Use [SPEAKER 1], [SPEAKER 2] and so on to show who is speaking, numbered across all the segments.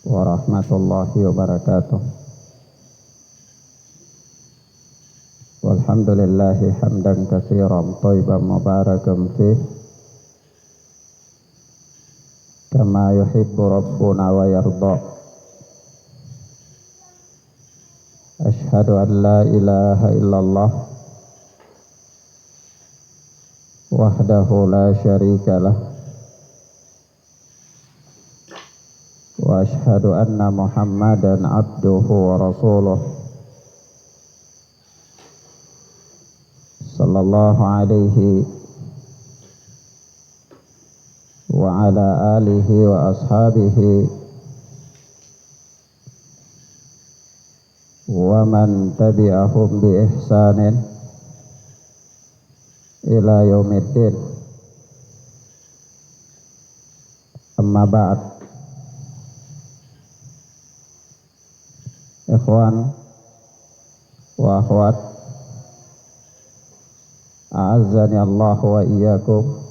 [SPEAKER 1] warahmatullahi wabarakatuh. Walhamdulillahi hamdan katsiran thayyiban mubarakan fih kama yuhibbu rabbuna wa yarda. Ashhadu an la ilaha illallah wahdahu la syarika lah wa ashhadu anna Muhammadan abduhu wa rasuluh sallallahu alaihi wa ala alihi wa ashabihi wa man tabi'ahum bi ihsanin ila yaumiddin. Amma ba'd. Ikhwan wa akhwat, a'azzani Allah wa iyyakum.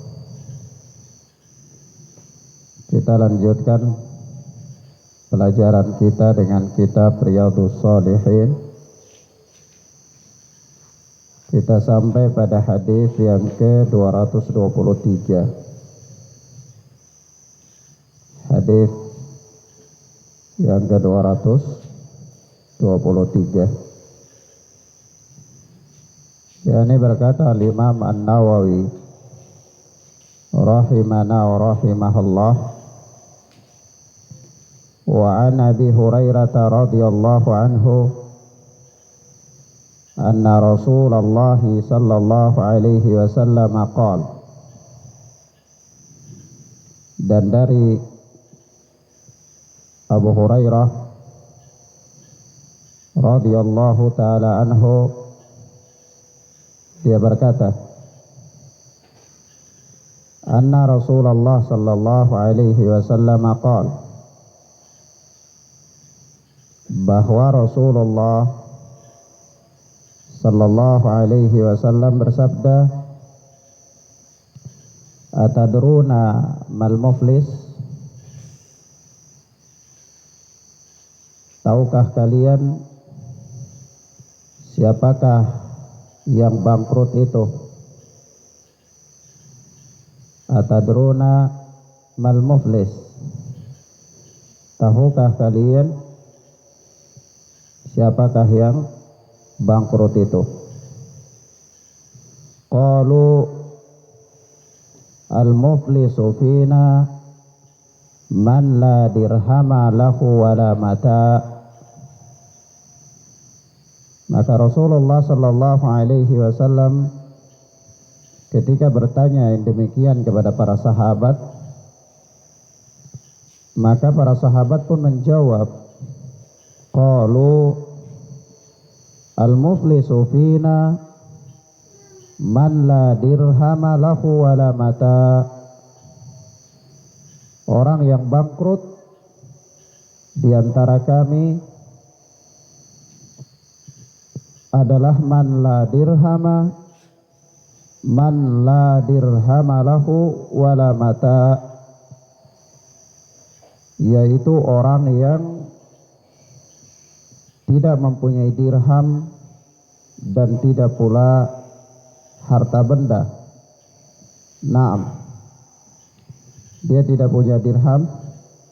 [SPEAKER 1] Kita lanjutkan pelajaran kita dengan kitab Riyadhus Shalihin. Kita sampai pada hadis yang ke-223. Hadis yang ke-223. Ini berkata Imam An-Nawawi rahimana wa rahimahullah, wa an Abi Hurairah radhiyallahu anhu anna Rasulullah sallallahu alaihi wasallam qala, dan dari Abu Hurairah radhiyallahu taala anhu, dia berkata, anna Rasulullah sallallahu alaihi wasallam qala, bahwa Rasulullah sallallahu alaihi wasallam bersabda, atadruna mal muflis, tahukah kalian siapakah yang bangkrut itu? Atadruna mal muflis, tahukah kalian siapakah yang bangkrut itu? Qalu al-muflisu fina man la dirhama lahu wala mata. Maka Rasulullah sallallahu alaihi wasallam ketika bertanya yang demikian kepada para sahabat, maka para sahabat pun menjawab, qalu al-muflisu fina man la dirhama lahu wala mata. Orang yang bangkrut di antara kami adalah man la dirhama lahu wala mata, yaitu orang yang tidak mempunyai dirham dan tidak pula harta benda. Naam, dia tidak punya dirham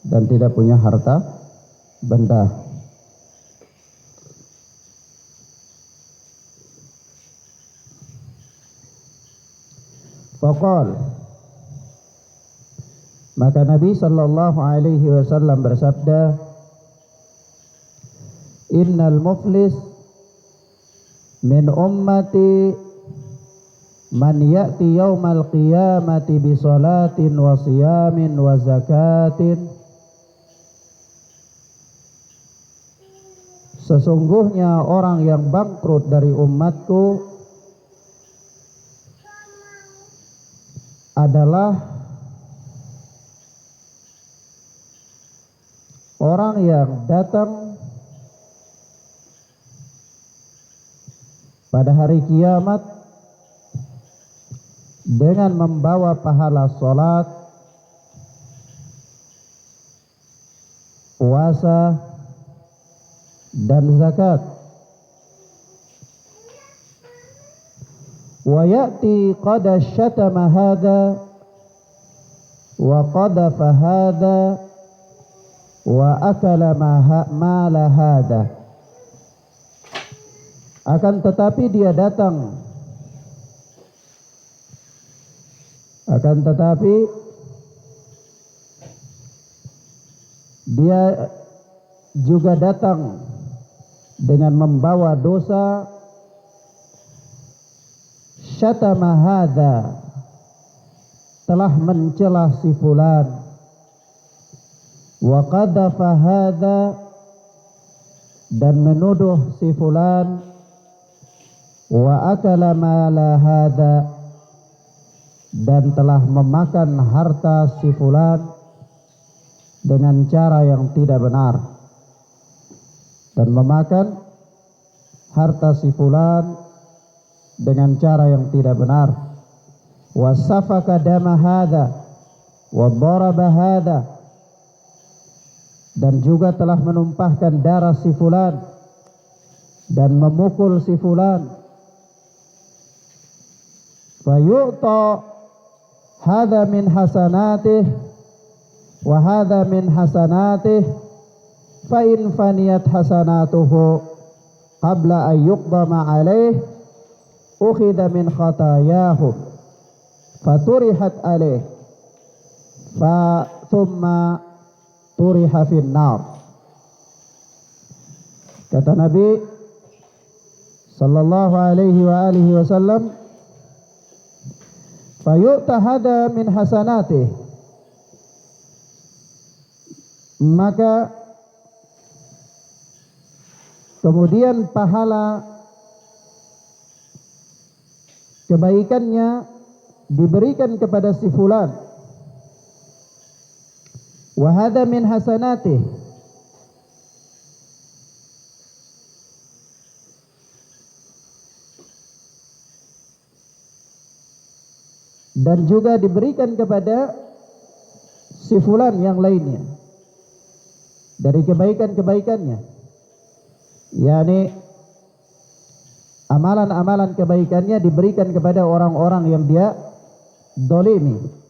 [SPEAKER 1] dan tidak punya harta benda. Faqal, maka Nabi sallallahu alaihi wasallam bersabda, innal muflis min ummati man ya'ti yaumal qiyamati bi salatin wa siyamin wa zakatin. Sesungguhnya orang yang bangkrut dari umatku adalah orang yang datang pada hari kiamat dengan membawa pahala salat, puasa, dan zakat. Wa ya'ti qad syatama hadha wa qadafa hadha wa akala mala hadha. Akan tetapi dia datang, dia juga datang dengan membawa dosa. Syatama hadha, telah mencela si fulan. Wa qadafa hadha, dan menuduh si fulan. Wa akala mala hadha, dan telah memakan harta si fulan dengan cara yang tidak benar, dan memakan harta si fulan dengan cara yang tidak benar. Wa safaka dama hadha wa daraba hadha, dan juga telah menumpahkan darah si fulan dan memukul si fulan. Fa yu'ta hadha min hasanatih wa hadha min hasanatih, fa in faniyat hasanatuhu qabla an yuqdama alaih ukhidha min khatayahu faturihat alaih fa thumma turiha fin nar. Kata Nabi sallallahu alaihi wa alihi wasallam, fa yu'ta hadha min hasanatih, maka kemudian pahala kebaikannya diberikan kepada si fulan. Wa hadha min hasanatih, dan juga diberikan kepada si fulan yang lainnya dari kebaikan-kebaikannya, yakni amalan-amalan kebaikannya diberikan kepada orang-orang yang dia dolimi.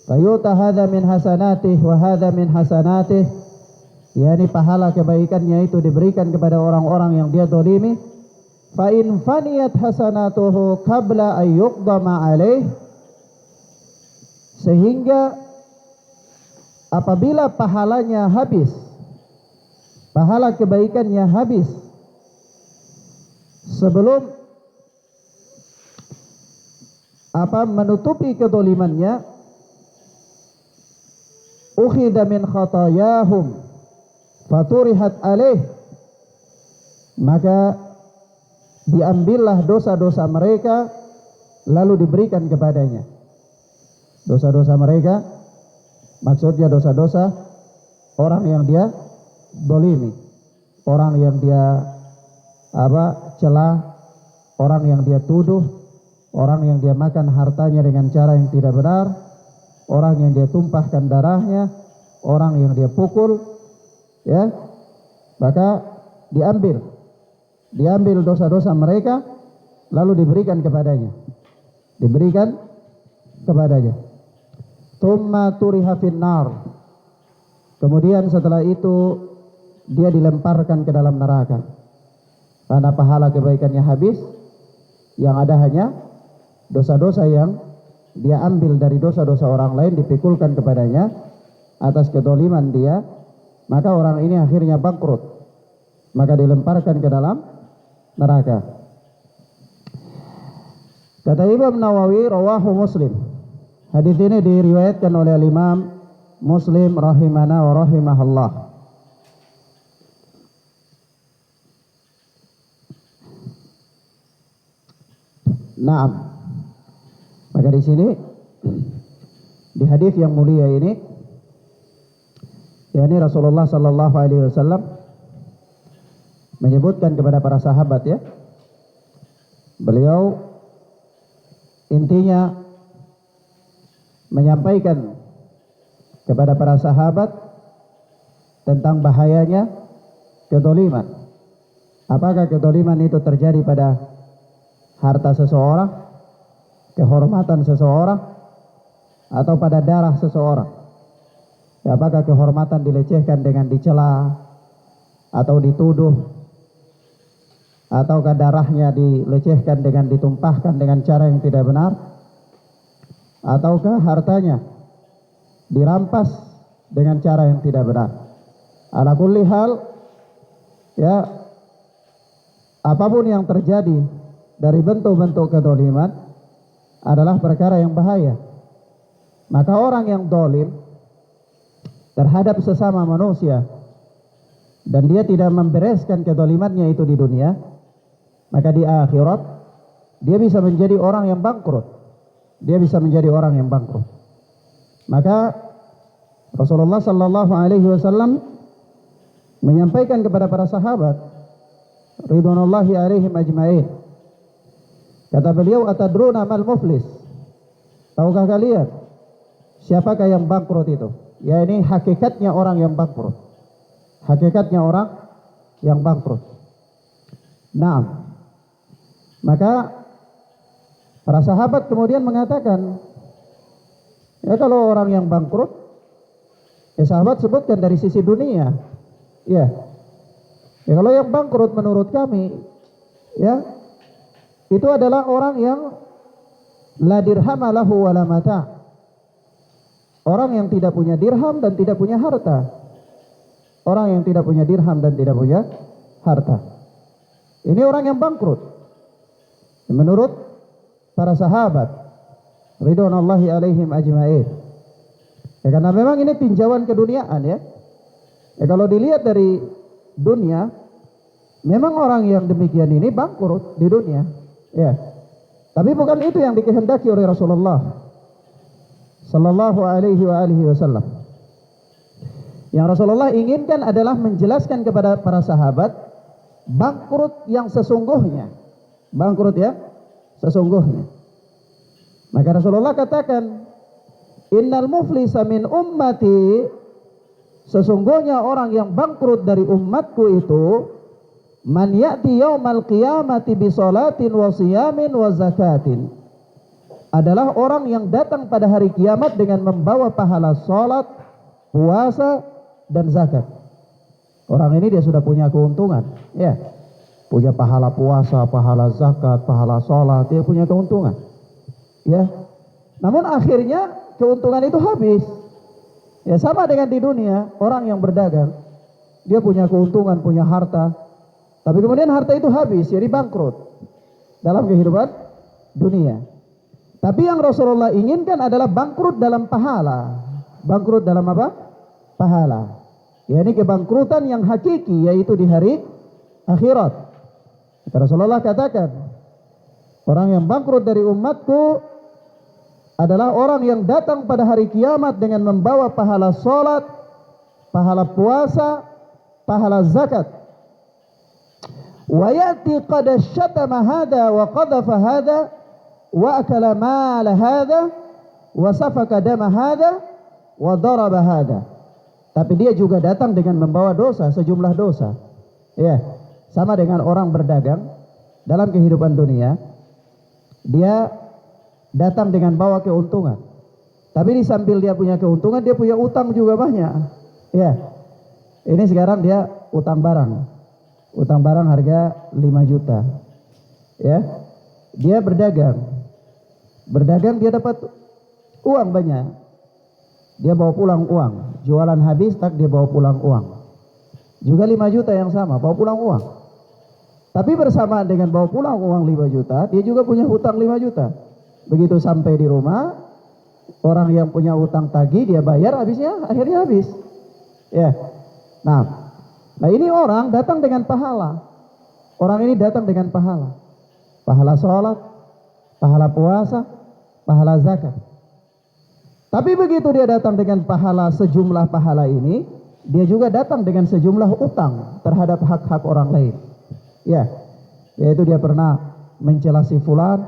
[SPEAKER 1] Fayuta hadha min hasanatih wa hadha min hasanatih, yakni pahala kebaikannya itu diberikan kepada orang-orang yang dia dolimi. Fa in faniyat hasanatuhu qabla an yuqdama alaih, sehingga apabila pahalanya habis, pahala kebaikannya habis sebelum menutupi kedolimannya, ukhidha min khatayahum faturihat alaih, maka diambillah dosa-dosa mereka lalu diberikan kepadanya. Dosa-dosa mereka maksudnya dosa-dosa orang yang dia dolimi, orang yang dia celah, orang yang dia tuduh, orang yang dia makan hartanya dengan cara yang tidak benar, orang yang dia tumpahkan darahnya, orang yang dia pukul, ya, maka diambil dosa-dosa mereka lalu diberikan kepadanya, Thumma turiha finnar, kemudian setelah itu dia dilemparkan ke dalam neraka, karena pahala kebaikannya habis, yang ada hanya dosa-dosa yang dia ambil dari dosa-dosa orang lain dipikulkan kepadanya atas kedoliman dia, maka orang ini akhirnya bangkrut, maka dilemparkan ke dalam neraka. Kata Imam Nawawi, rawahu Muslim. Hadis ini diriwayatkan oleh Imam Muslim rahimana wa rahimahullah. Naam. Maka di sini di hadis yang mulia ini, yakni Rasulullah sallallahu alaihi wasallam menyebutkan kepada para sahabat, ya. Beliau intinya menyampaikan kepada para sahabat tentang bahayanya kedoliman. Apakah kedoliman itu terjadi pada harta seseorang, kehormatan seseorang, atau pada darah seseorang? Apakah kehormatan dilecehkan dengan dicela atau dituduh, ataukah darahnya dilecehkan dengan ditumpahkan dengan cara yang tidak benar, ataukah hartanya dirampas dengan cara yang tidak benar? Ala kulli hal, ya, apapun yang terjadi dari bentuk-bentuk kedoliman adalah perkara yang bahaya. Maka orang yang dolim terhadap sesama manusia dan dia tidak membereskan kedolimannya itu di dunia, maka di akhirat dia bisa menjadi orang yang bangkrut. Dia bisa menjadi orang yang bangkrut. Maka Rasulullah sallallahu alaihi wasallam menyampaikan kepada para sahabat ridwanullahi alaihim ajmain. Kata beliau, atadruna mal muflis? Tahukah kalian siapakah yang bangkrut itu? Ya, ini hakikatnya orang yang bangkrut. Hakikatnya orang yang bangkrut. Nah, maka para sahabat kemudian mengatakan, ya kalau orang yang bangkrut, ya sahabat sebutkan dari sisi dunia. Ya, ya kalau yang bangkrut menurut kami, ya, itu adalah orang yang la dirham lahu wala mata'. Orang yang tidak punya dirham dan tidak punya harta. Orang yang tidak punya dirham dan tidak punya harta. Ini orang yang bangkrut. Menurut para sahabat ridwanullahi alaihim ajmain. Ya, karena memang ini tinjauan keduniaan, ya. Ya, kalau dilihat dari dunia, memang orang yang demikian ini bangkrut di dunia. Ya. Tapi bukan itu yang dikehendaki oleh Rasulullah sallallahu alaihi wasallam. Yang Rasulullah inginkan adalah menjelaskan kepada para sahabat bangkrut yang sesungguhnya. Bangkrut, ya, sesungguhnya. Maka Rasulullah katakan, innal muflisa min ummati, sesungguhnya orang yang bangkrut dari umatku itu, man ya'ti yaumal qiyamati bi salatin wa siyamin wa zakatin, adalah orang yang datang pada hari kiamat dengan membawa pahala salat, puasa, dan zakat. Orang ini dia sudah punya keuntungan, ya, punya pahala puasa, pahala zakat, pahala salat, dia punya keuntungan, ya. Namun akhirnya keuntungan itu habis. Ya, sama dengan di dunia, orang yang berdagang, dia punya keuntungan, punya harta, tapi kemudian harta itu habis, jadi bangkrut dalam kehidupan dunia. Tapi yang Rasulullah inginkan adalah bangkrut dalam pahala. Bangkrut dalam apa? Pahala. Ya, ini kebangkrutan yang hakiki, yaitu di hari akhirat. Rasulullah katakan, orang yang bangkrut dari umatku adalah orang yang datang pada hari kiamat dengan membawa pahala salat, pahala puasa, pahala zakat. Wa ya'ti qad syatama hadha wa qadhafa hadha wa akala mal hadha wa safaka dama hadha wa daraba hadha. Tapi dia juga datang dengan membawa dosa, sejumlah dosa. Ya, sama dengan orang berdagang dalam kehidupan dunia. Dia datang dengan bawa keuntungan. Tapi di sambil dia punya keuntungan, dia punya utang juga banyak. Ya. Ini sekarang dia utang barang. Utang barang harga 5 juta. Ya. Dia berdagang. Berdagang dia dapat uang banyak. Dia bawa pulang uang. Jualan habis, tak dia bawa pulang uang. Juga 5 juta yang sama, bawa pulang uang. Tapi bersamaan dengan bawa pulang uang 5 juta, dia juga punya hutang 5 juta. Begitu sampai di rumah, orang yang punya utang tagih dia bayar, habisnya akhirnya habis. Ya. Nah ini orang datang dengan pahala. Orang ini datang dengan pahala. Pahala sholat, pahala puasa, pahala zakat. Tapi begitu dia datang dengan pahala, sejumlah pahala ini, dia juga datang dengan sejumlah utang terhadap hak-hak orang lain. Ya, yaitu dia pernah mencela si fulan,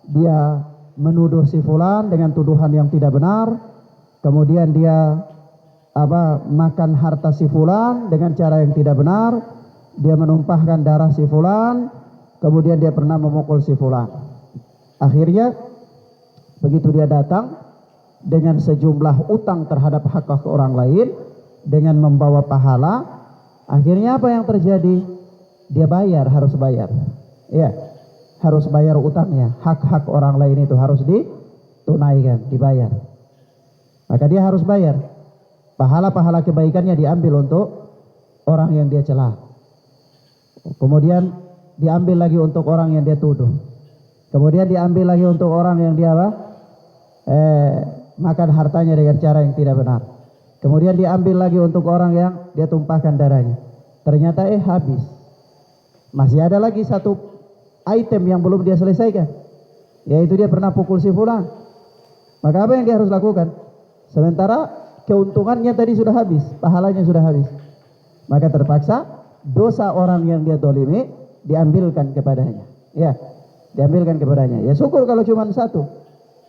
[SPEAKER 1] dia menuduh si fulan dengan tuduhan yang tidak benar, kemudian dia makan harta si fulan dengan cara yang tidak benar, dia menumpahkan darah si fulan, kemudian dia pernah memukul si fulan. Akhirnya begitu dia datang dengan sejumlah utang terhadap hak orang lain dengan membawa pahala, akhirnya apa yang terjadi? Dia harus bayar. Ya, harus bayar utangnya. Hak-hak orang lain itu harus ditunaikan, dibayar. Maka dia harus bayar. Pahala-pahala kebaikannya diambil untuk orang yang dia cela. Kemudian diambil lagi untuk orang yang dia tuduh. Kemudian diambil lagi untuk orang yang dia makan hartanya dengan cara yang tidak benar. Kemudian diambil lagi untuk orang yang dia tumpahkan darahnya. Ternyata habis. Masih ada lagi satu item yang belum dia selesaikan, yaitu dia pernah pukul si fulan. Maka apa yang dia harus lakukan? Sementara keuntungannya tadi sudah habis, pahalanya sudah habis, maka terpaksa dosa orang yang dia dolimi diambilkan kepadanya. Ya, diambilkan kepadanya. Ya syukur kalau cuma satu.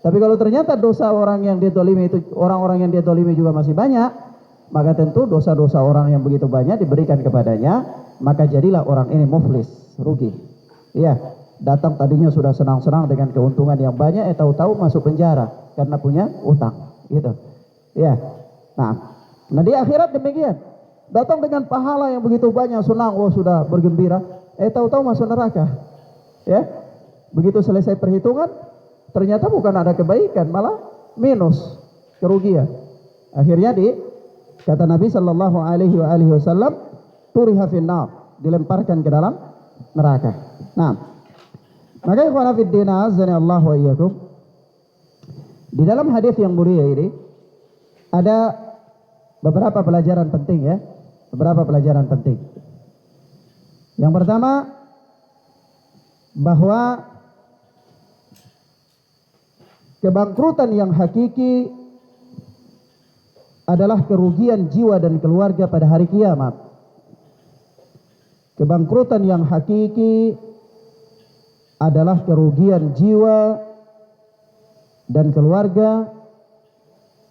[SPEAKER 1] Tapi kalau ternyata dosa orang yang dia dolimi itu, orang-orang yang dia dolimi juga masih banyak, maka tentu dosa-dosa orang yang begitu banyak diberikan kepadanya, maka jadilah orang ini muflis, rugi. Ya, datang tadinya sudah senang-senang dengan keuntungan yang banyak, tahu-tahu masuk penjara karena punya utang, gitu. Ya, nah di akhirat demikian. Datang dengan pahala yang begitu banyak, senang, sudah bergembira, tahu-tahu masuk neraka. Ya, begitu selesai perhitungan, ternyata bukan ada kebaikan, malah minus, kerugian. Akhirnya kata Nabi Shallallahu Alaihi Wasallam, turiha finnar, dilemparkan ke dalam neraka. Nah, maka ikhwan fillah azza Allah wa iyyakum, di dalam hadis yang mulia ini ada beberapa pelajaran penting, ya, beberapa pelajaran penting. Yang pertama, bahwa kebangkrutan yang hakiki adalah kerugian jiwa dan keluarga pada hari kiamat. Kebangkrutan yang hakiki adalah kerugian jiwa dan keluarga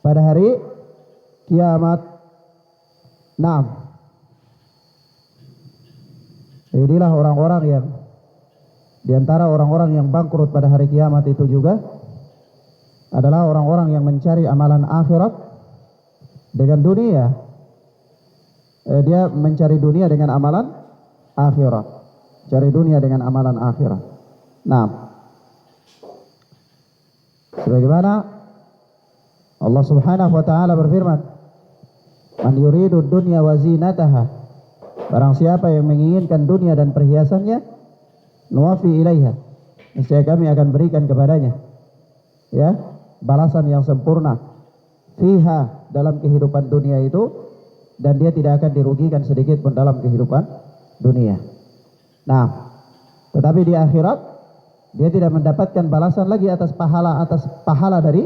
[SPEAKER 1] pada hari kiamat. Nah, inilah orang-orang yang di antara orang-orang yang bangkrut pada hari kiamat itu juga adalah orang-orang yang mencari amalan akhirat dengan dunia. Dia mencari dunia dengan amalan akhirat, cari dunia dengan amalan akhirat. Nah, sebagaimana Allah Subhanahu wa taala berfirman, "Man yuridu dunya wa zinataha." Barang siapa yang menginginkan dunia dan perhiasannya, nuwafi ilaiha, niscaya kami akan berikan kepadanya, ya, balasan yang sempurna fiha, dalam kehidupan dunia itu, dan dia tidak akan dirugikan sedikit pun dalam kehidupan dunia. Nah, tetapi di akhirat dia tidak mendapatkan balasan lagi atas pahala dari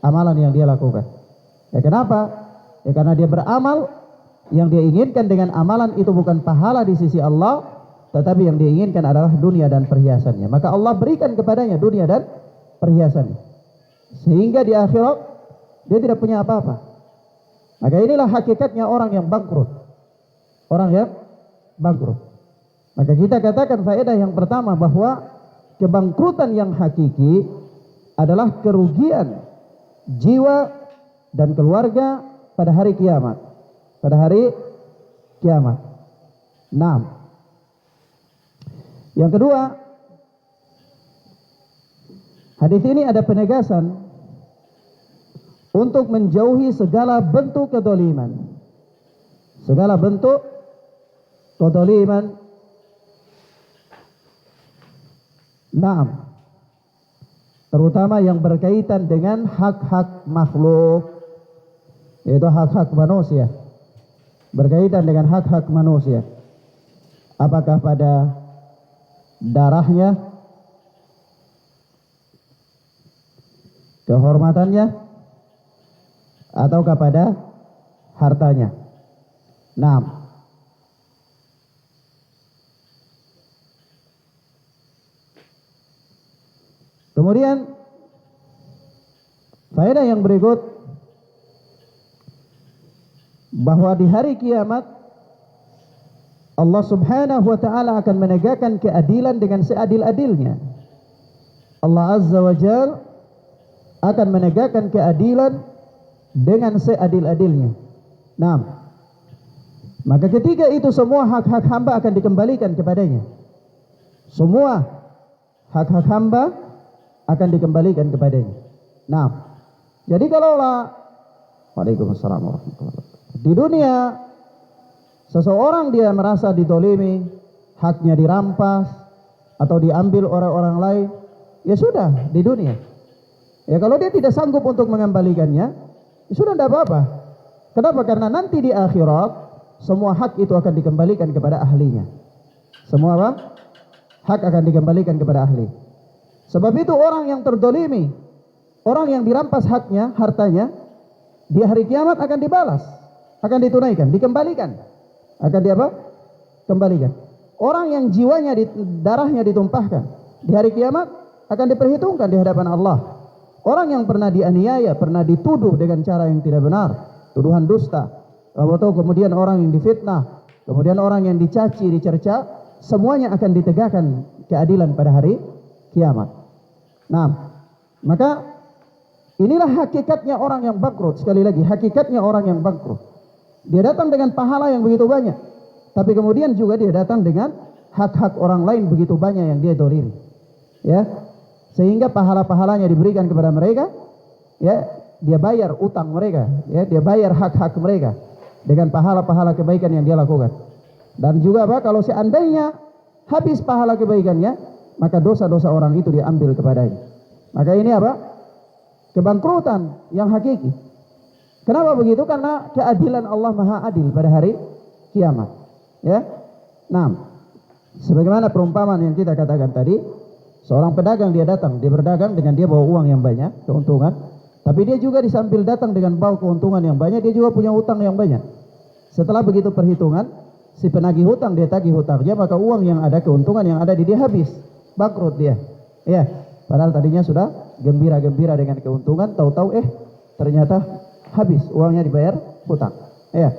[SPEAKER 1] amalan yang dia lakukan. Ya, kenapa? Ya karena dia beramal, yang dia inginkan dengan amalan itu bukan pahala di sisi Allah, tetapi yang dia inginkan adalah dunia dan perhiasannya. Maka Allah berikan kepadanya dunia dan perhiasannya, sehingga di akhirat dia tidak punya apa-apa. Maka inilah hakikatnya orang yang bangkrut. Orang yang bangkrut. Maka kita katakan faedah yang pertama bahwa kebangkrutan yang hakiki adalah kerugian jiwa dan keluarga pada hari kiamat. Pada hari kiamat. Nah, yang kedua, hadis ini ada penegasan untuk menjauhi segala bentuk kedzaliman. Segala bentuk kedzaliman. Naam. Terutama yang berkaitan dengan hak-hak makhluk, yaitu hak-hak manusia. Berkaitan dengan hak-hak manusia. Apakah pada darahnya, kehormatannya, ataukah pada hartanya. Nah, kemudian faedah yang berikut, bahwa di hari kiamat Allah Subhanahu wa taala akan menegakkan keadilan dengan seadil-adilnya. Allah Azza wa Jalla akan menegakkan keadilan dengan seadil-adilnya. Nah, maka ketika itu semua hak-hak hamba akan dikembalikan kepadanya. Semua hak-hak hamba akan dikembalikan kepadanya. Nah, jadi kalaulah Waalaikumsalam warahmatullahi wabarakatuh. Di dunia seseorang dia merasa didolimi, haknya dirampas atau diambil orang-orang lain, ya sudah di dunia. Ya kalau dia tidak sanggup untuk mengembalikannya, ya sudah tidak apa-apa. Kenapa? Karena nanti di akhirat semua hak itu akan dikembalikan kepada ahlinya. Semua apa? Hak akan dikembalikan kepada ahli. Sebab itu orang yang terdolimi, orang yang dirampas haknya, hartanya, di hari kiamat akan dibalas, akan ditunaikan, dikembalikan. Akan kembalikan. Orang yang jiwanya darahnya ditumpahkan di hari kiamat akan diperhitungkan di hadapan Allah. Orang yang pernah dianiaya, pernah dituduh dengan cara yang tidak benar, tuduhan dusta, atau kemudian orang yang difitnah, kemudian orang yang dicaci, dicerca, semuanya akan ditegakkan keadilan pada hari kiamat. Nah, maka inilah hakikatnya orang yang bangkrut. Sekali lagi, hakikatnya orang yang bangkrut. Dia datang dengan pahala yang begitu banyak, tapi kemudian juga dia datang dengan hak-hak orang lain begitu banyak yang dia dolimi. Ya, sehingga pahala-pahalanya diberikan kepada mereka. Ya, dia bayar utang mereka. Ya, dia bayar hak-hak mereka dengan pahala-pahala kebaikan yang dia lakukan. Dan juga apa? Kalau seandainya habis pahala kebaikannya, maka dosa-dosa orang itu diambil kepadanya. Maka ini apa? Kebangkrutan yang hakiki. Kenapa begitu? Karena keadilan Allah Maha Adil pada hari kiamat. Ya. Nah, sebagaimana perumpamaan yang kita katakan tadi, seorang pedagang dia datang, dia berdagang dengan dia bawa uang yang banyak, keuntungan, tapi dia juga disambil datang dengan bawa keuntungan yang banyak, dia juga punya hutang yang banyak. Setelah begitu perhitungan, si penagih hutang dia tagih hutangnya, maka uang yang ada, keuntungan yang ada di dia habis, bangkrut dia. Ya, padahal tadinya sudah gembira-gembira dengan keuntungan, tahu-tahu ternyata habis uangnya dibayar hutang. Ya.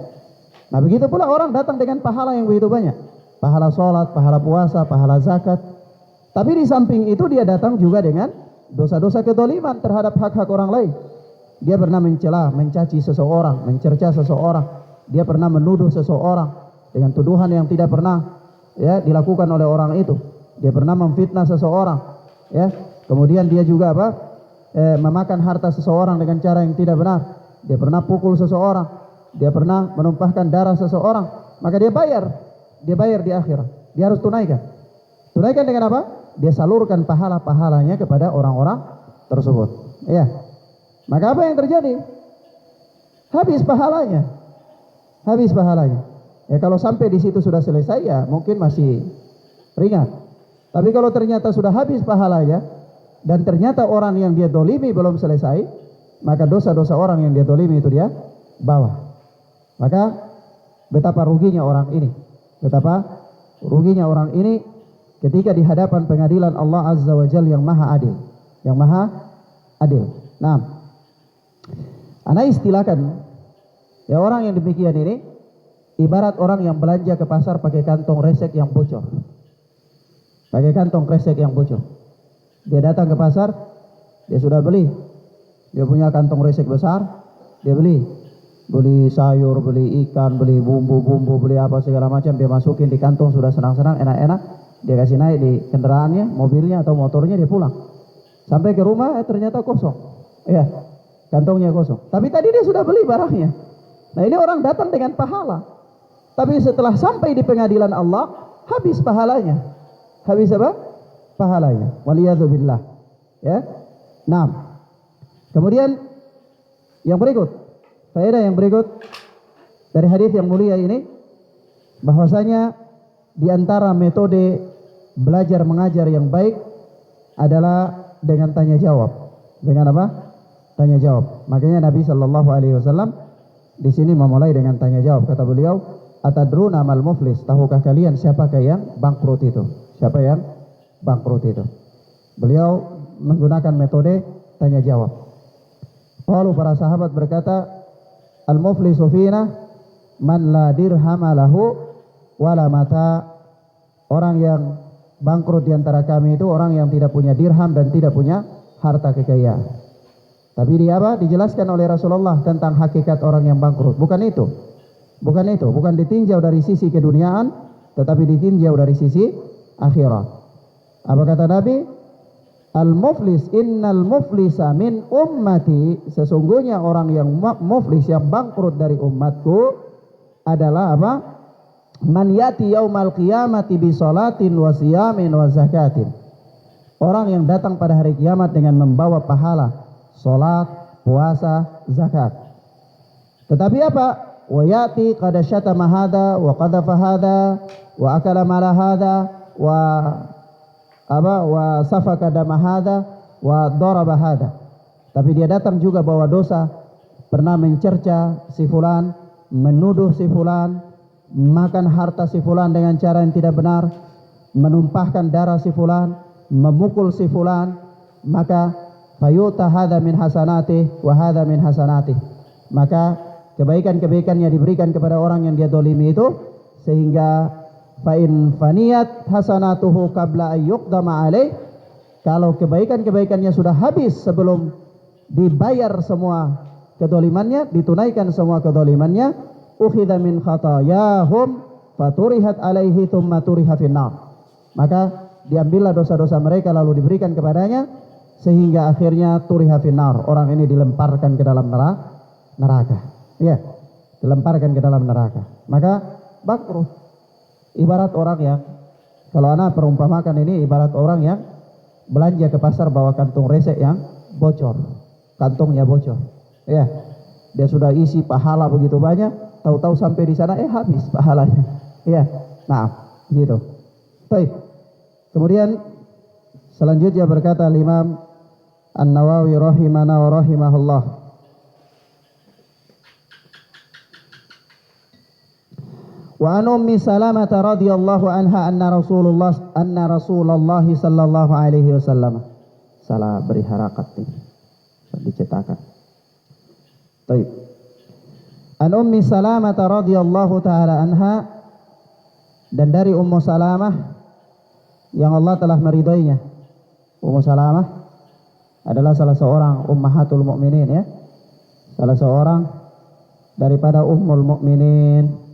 [SPEAKER 1] Nah, begitu pula orang datang dengan pahala yang begitu banyak. Pahala sholat, pahala puasa, pahala zakat. Tapi di samping itu dia datang juga dengan dosa-dosa kedoliman terhadap hak-hak orang lain. Dia pernah mencela, mencaci seseorang, mencerca seseorang. Dia pernah menuduh seseorang dengan tuduhan yang tidak pernah dilakukan oleh orang itu. Dia pernah memfitnah seseorang. Ya. Kemudian dia juga memakan harta seseorang dengan cara yang tidak benar. Dia pernah pukul seseorang, dia pernah menumpahkan darah seseorang, maka dia bayar di akhirat. Dia harus tunaikan. Tunaikan dengan apa? Dia salurkan pahala-pahalanya kepada orang-orang tersebut. Ya. Maka apa yang terjadi? Habis pahalanya. Habis pahalanya. Ya, kalau sampai di situ sudah selesai ya mungkin masih ringan. Tapi kalau ternyata sudah habis pahalanya dan ternyata orang yang dia dolimi belum selesai, maka dosa-dosa orang yang dia dolimi itu dia bawa. Maka betapa ruginya orang ini. Betapa ruginya orang ini ketika di hadapan pengadilan Allah Azza wa Jalla yang maha adil. Yang maha adil. Nah, ana istilahkan ya orang yang demikian ini ibarat orang yang belanja ke pasar pakai kantong resek yang bocor. Pakai kantong resek yang bocor. Dia datang ke pasar, dia sudah beli. Dia punya kantong resek besar, dia beli sayur, beli ikan, beli bumbu-bumbu, beli apa segala macam, dia masukin di kantong sudah senang-senang, enak-enak, dia kasih naik di kendaraannya, mobilnya atau motornya, dia pulang. Sampai ke rumah ternyata kosong. Ya, kantongnya kosong. Tapi tadi dia sudah beli barangnya. Nah, ini orang datang dengan pahala. Tapi setelah sampai di pengadilan Allah, habis pahalanya. Habis apa? Pahalanya. Waliyadzubillah. Ya. Nah, kemudian yang berikut, faedah yang berikut dari hadis yang mulia ini, bahwasanya di antara metode belajar mengajar yang baik adalah dengan tanya jawab. Dengan apa? Tanya jawab. Makanya Nabi Shallallahu Alaihi Wasallam di sini memulai dengan tanya jawab. Kata beliau, atadruna mal muflis? Tahukah kalian siapakah yang bangkrut itu? Siapa yang bangkrut itu? Beliau menggunakan metode tanya jawab. Lalu para sahabat berkata, al-muflisu fina man la dirhama lahu wala mata. Orang yang bangkrut di antara kami itu orang yang tidak punya dirham dan tidak punya harta kekayaan. Tapi dia apa? Dijelaskan oleh Rasulullah tentang hakikat orang yang bangkrut. Bukan itu. Bukan ditinjau dari sisi keduniaan, tetapi ditinjau dari sisi akhirat. Apa kata Nabi? Al-muflis, innal muflisa min ummati. Sesungguhnya orang yang muflis, yang bangkrut dari umatku adalah apa? Man yati yaumal qiyamati bi salatin wa siyamin wa zakatin. Orang yang datang pada hari kiamat dengan membawa pahala salat, puasa, zakat. Tetapi apa? Wa yati qad syatama hada wa qadhafa hada wa akala mala hada wa safaka dama hada wa daraba hada. Tapi dia datang juga bawa dosa, pernah mencerca si fulan, menuduh si fulan, makan harta si fulan dengan cara yang tidak benar, menumpahkan darah si fulan, memukul si fulan, maka fayuta hadza min hasanatih wa hadza min hasanatih. Maka kebaikan-kebaikannya diberikan kepada orang yang dia dolimi itu, sehingga fa in faniyat hasanatuhu qabla ay yuqdama alaih. Kalau kebaikan-kebaikannya sudah habis sebelum dibayar semua kedolimannya, ditunaikan semua kedolimannya, ukhidha min khatayahum faturihat alaihi thumma turiha finnar. Maka diambillah dosa-dosa mereka lalu diberikan kepadanya, sehingga akhirnya turiha finnar, orang ini dilemparkan ke dalam neraka. Ya, dilemparkan ke dalam neraka. Maka bangkrut. Ibarat orang yang, kalau anak perumpamakan ini ibarat orang yang belanja ke pasar bawa kantung resek yang bocor, kantongnya bocor. Ya, dia sudah isi pahala begitu banyak, tahu-tahu sampai di sana habis pahalanya. Ya, nah, gitu. Baik. Kemudian selanjutnya berkata Imam An-Nawawi rahimana wa rahimahullah. Wa an Ummi Salamah radhiyallahu anha anna Rasulullah sallallahu alaihi wasallam. Salah beri harakat ini. Dicetakan. Baik. An Ummi Salamah radhiyallahu taala anha, dan dari Ummu Salamah yang Allah telah meridainya. Ummu Salamah adalah salah seorang ummahatul mukminin, ya. Salah seorang daripada ummul mukminin,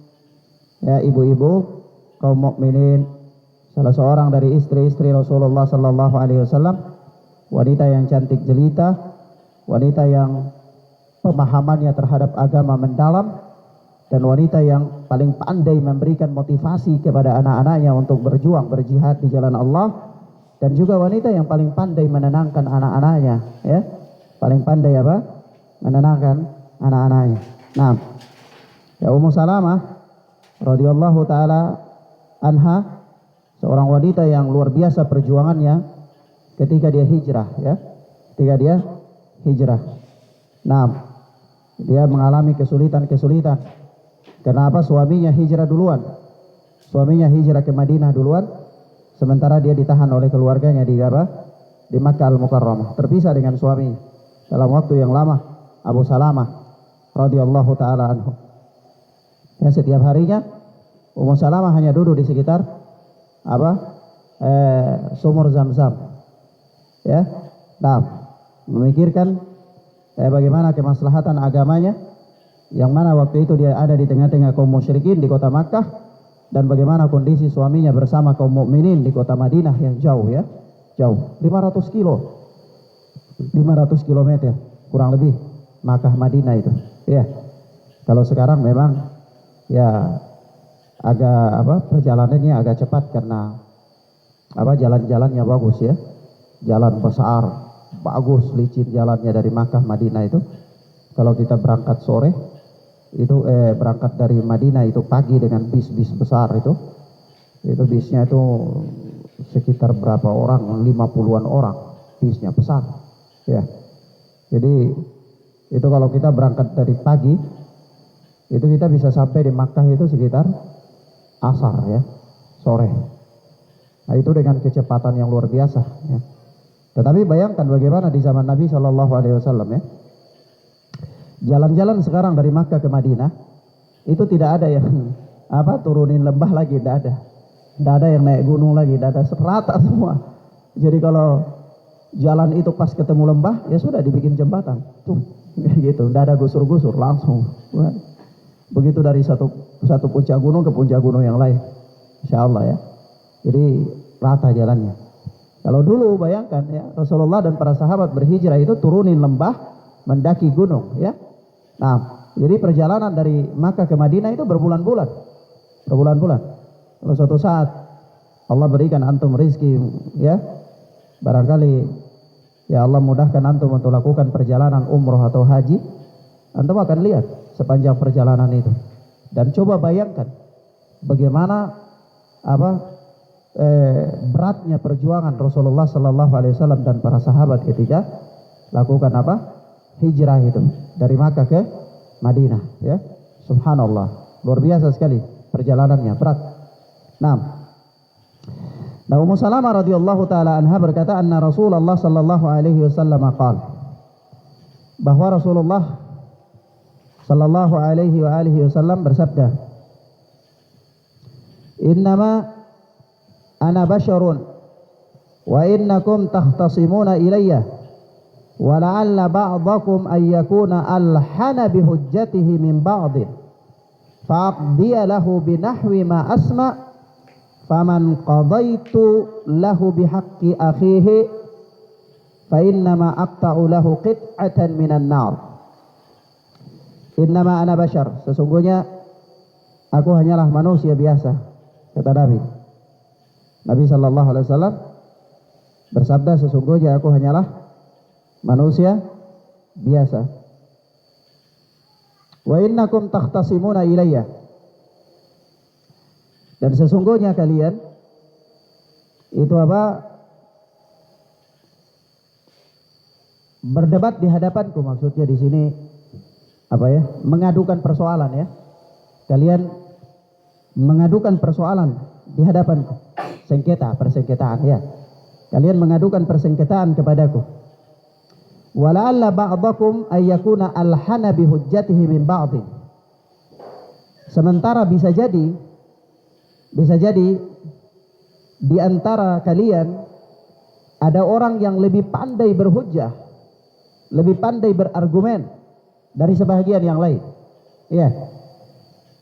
[SPEAKER 1] ya, ibu-ibu kaum mukminin, salah seorang dari istri-istri Rasulullah sallallahu alaihi wasallam, wanita yang cantik jelita, wanita yang pemahamannya terhadap agama mendalam, dan wanita yang paling pandai memberikan motivasi kepada anak-anaknya untuk berjuang, berjihad di jalan Allah, dan juga wanita yang paling pandai menenangkan anak-anaknya, ya. Paling pandai apa? Menenangkan anak-anaknya. Nah, ya, Ummu Salamah radhiyallahu taala anha, seorang wanita yang luar biasa perjuangannya ketika dia hijrah, ya. Ketika dia hijrah. Nah, dia mengalami kesulitan-kesulitan. Kenapa? Suaminya hijrah duluan. Suaminya hijrah ke Madinah duluan, sementara dia ditahan oleh keluarganya di Makkah Al-Mukarramah, terpisah dengan suami dalam waktu yang lama. Abu Salamah radhiyallahu taala anhu. Ya, setiap harinya Ummu Salamah hanya duduk di sekitar sumur Zam-Zam, ya. Nah, memikirkan bagaimana kemaslahatan agamanya, yang mana waktu itu dia ada di tengah-tengah kaum musyrikin di kota Makkah, dan bagaimana kondisi suaminya bersama kaum mukminin di kota Madinah yang jauh, ya. Jauh, 500 kilometer kurang lebih Makkah Madinah itu, ya. Kalau sekarang memang ya agak perjalanannya agak cepat karena jalan-jalannya bagus, ya. Jalan besar, bagus, licin jalannya dari Makkah Madinah itu. Kalau kita berangkat sore itu berangkat dari Madinah itu pagi dengan bis-bis besar itu bisnya itu sekitar berapa orang, 50-an orang, bisnya besar, ya. Jadi itu kalau kita berangkat dari pagi itu kita bisa sampai di Makkah itu sekitar asar, ya, sore. Nah, itu dengan kecepatan yang luar biasa, ya. Tetapi bayangkan bagaimana di zaman Nabi Shallallahu Alaihi Wasallam, ya. Jalan-jalan sekarang dari Makkah ke Madinah itu tidak ada yang turunin lembah lagi, tidak ada yang naik gunung lagi, tidak ada, serata semua. Jadi kalau jalan itu pas ketemu lembah, ya sudah dibikin jembatan tuh gitu, tidak ada gusur-gusur, langsung begitu dari satu puncak gunung ke puncak gunung yang lain, insya Allah ya. Jadi rata jalannya. Kalau dulu bayangkan ya, Rasulullah dan para sahabat berhijrah itu turunin lembah, mendaki gunung ya. Nah, jadi perjalanan dari Makkah ke Madinah itu berbulan-bulan. Kalau suatu saat Allah berikan antum rizki ya, barangkali ya Allah mudahkan antum untuk lakukan perjalanan umroh atau haji, antum akan lihat sepanjang perjalanan itu. Dan coba bayangkan bagaimana beratnya perjuangan Rasulullah Sallallahu Alaihi Wasallam dan para sahabat ketika lakukan hijrah itu dari Makkah ke Madinah ya. Subhanallah, luar biasa sekali perjalanannya, berat. Nah, Ummu Salamah radhiyallahu taala anha berkata, anna Rasulullah sallallahu alaihi wasallam qala, bahwa Rasulullah sallallahu alaihi wa alihi wasallam bersabda, innama ana basyarun wa innakum takhtasimuna ilayya wa la'alla ba'dakum an yakuna alhana bi hujjatihi min ba'd fa'aqdiya lahu binahwi ma asma' faman qadaitu lahu bihaqqi akhihi fa innama aqta'u lahu qit'atan minan nar. Innama ana bashar, sesungguhnya aku hanyalah manusia biasa, kata Nabi sallallahu alaihi wasallam bersabda, sesungguhnya aku hanyalah manusia biasa. Wa innakum takhtasimuna ilayya, dan sesungguhnya kalian itu berdebat di hadapanku, maksudnya di sini mengadukan persoalan ya. Kalian mengadukan persoalan di hadapanku, persengketaan ya. Kalian mengadukan persengketaan kepadaku. Wala'alla ba'dakum ayyakuna alhana bihujjatihi min ba'd. Sementara bisa jadi di antara kalian ada orang yang lebih pandai berhujjah, lebih pandai berargumen dari sebahagian yang lain. Iya.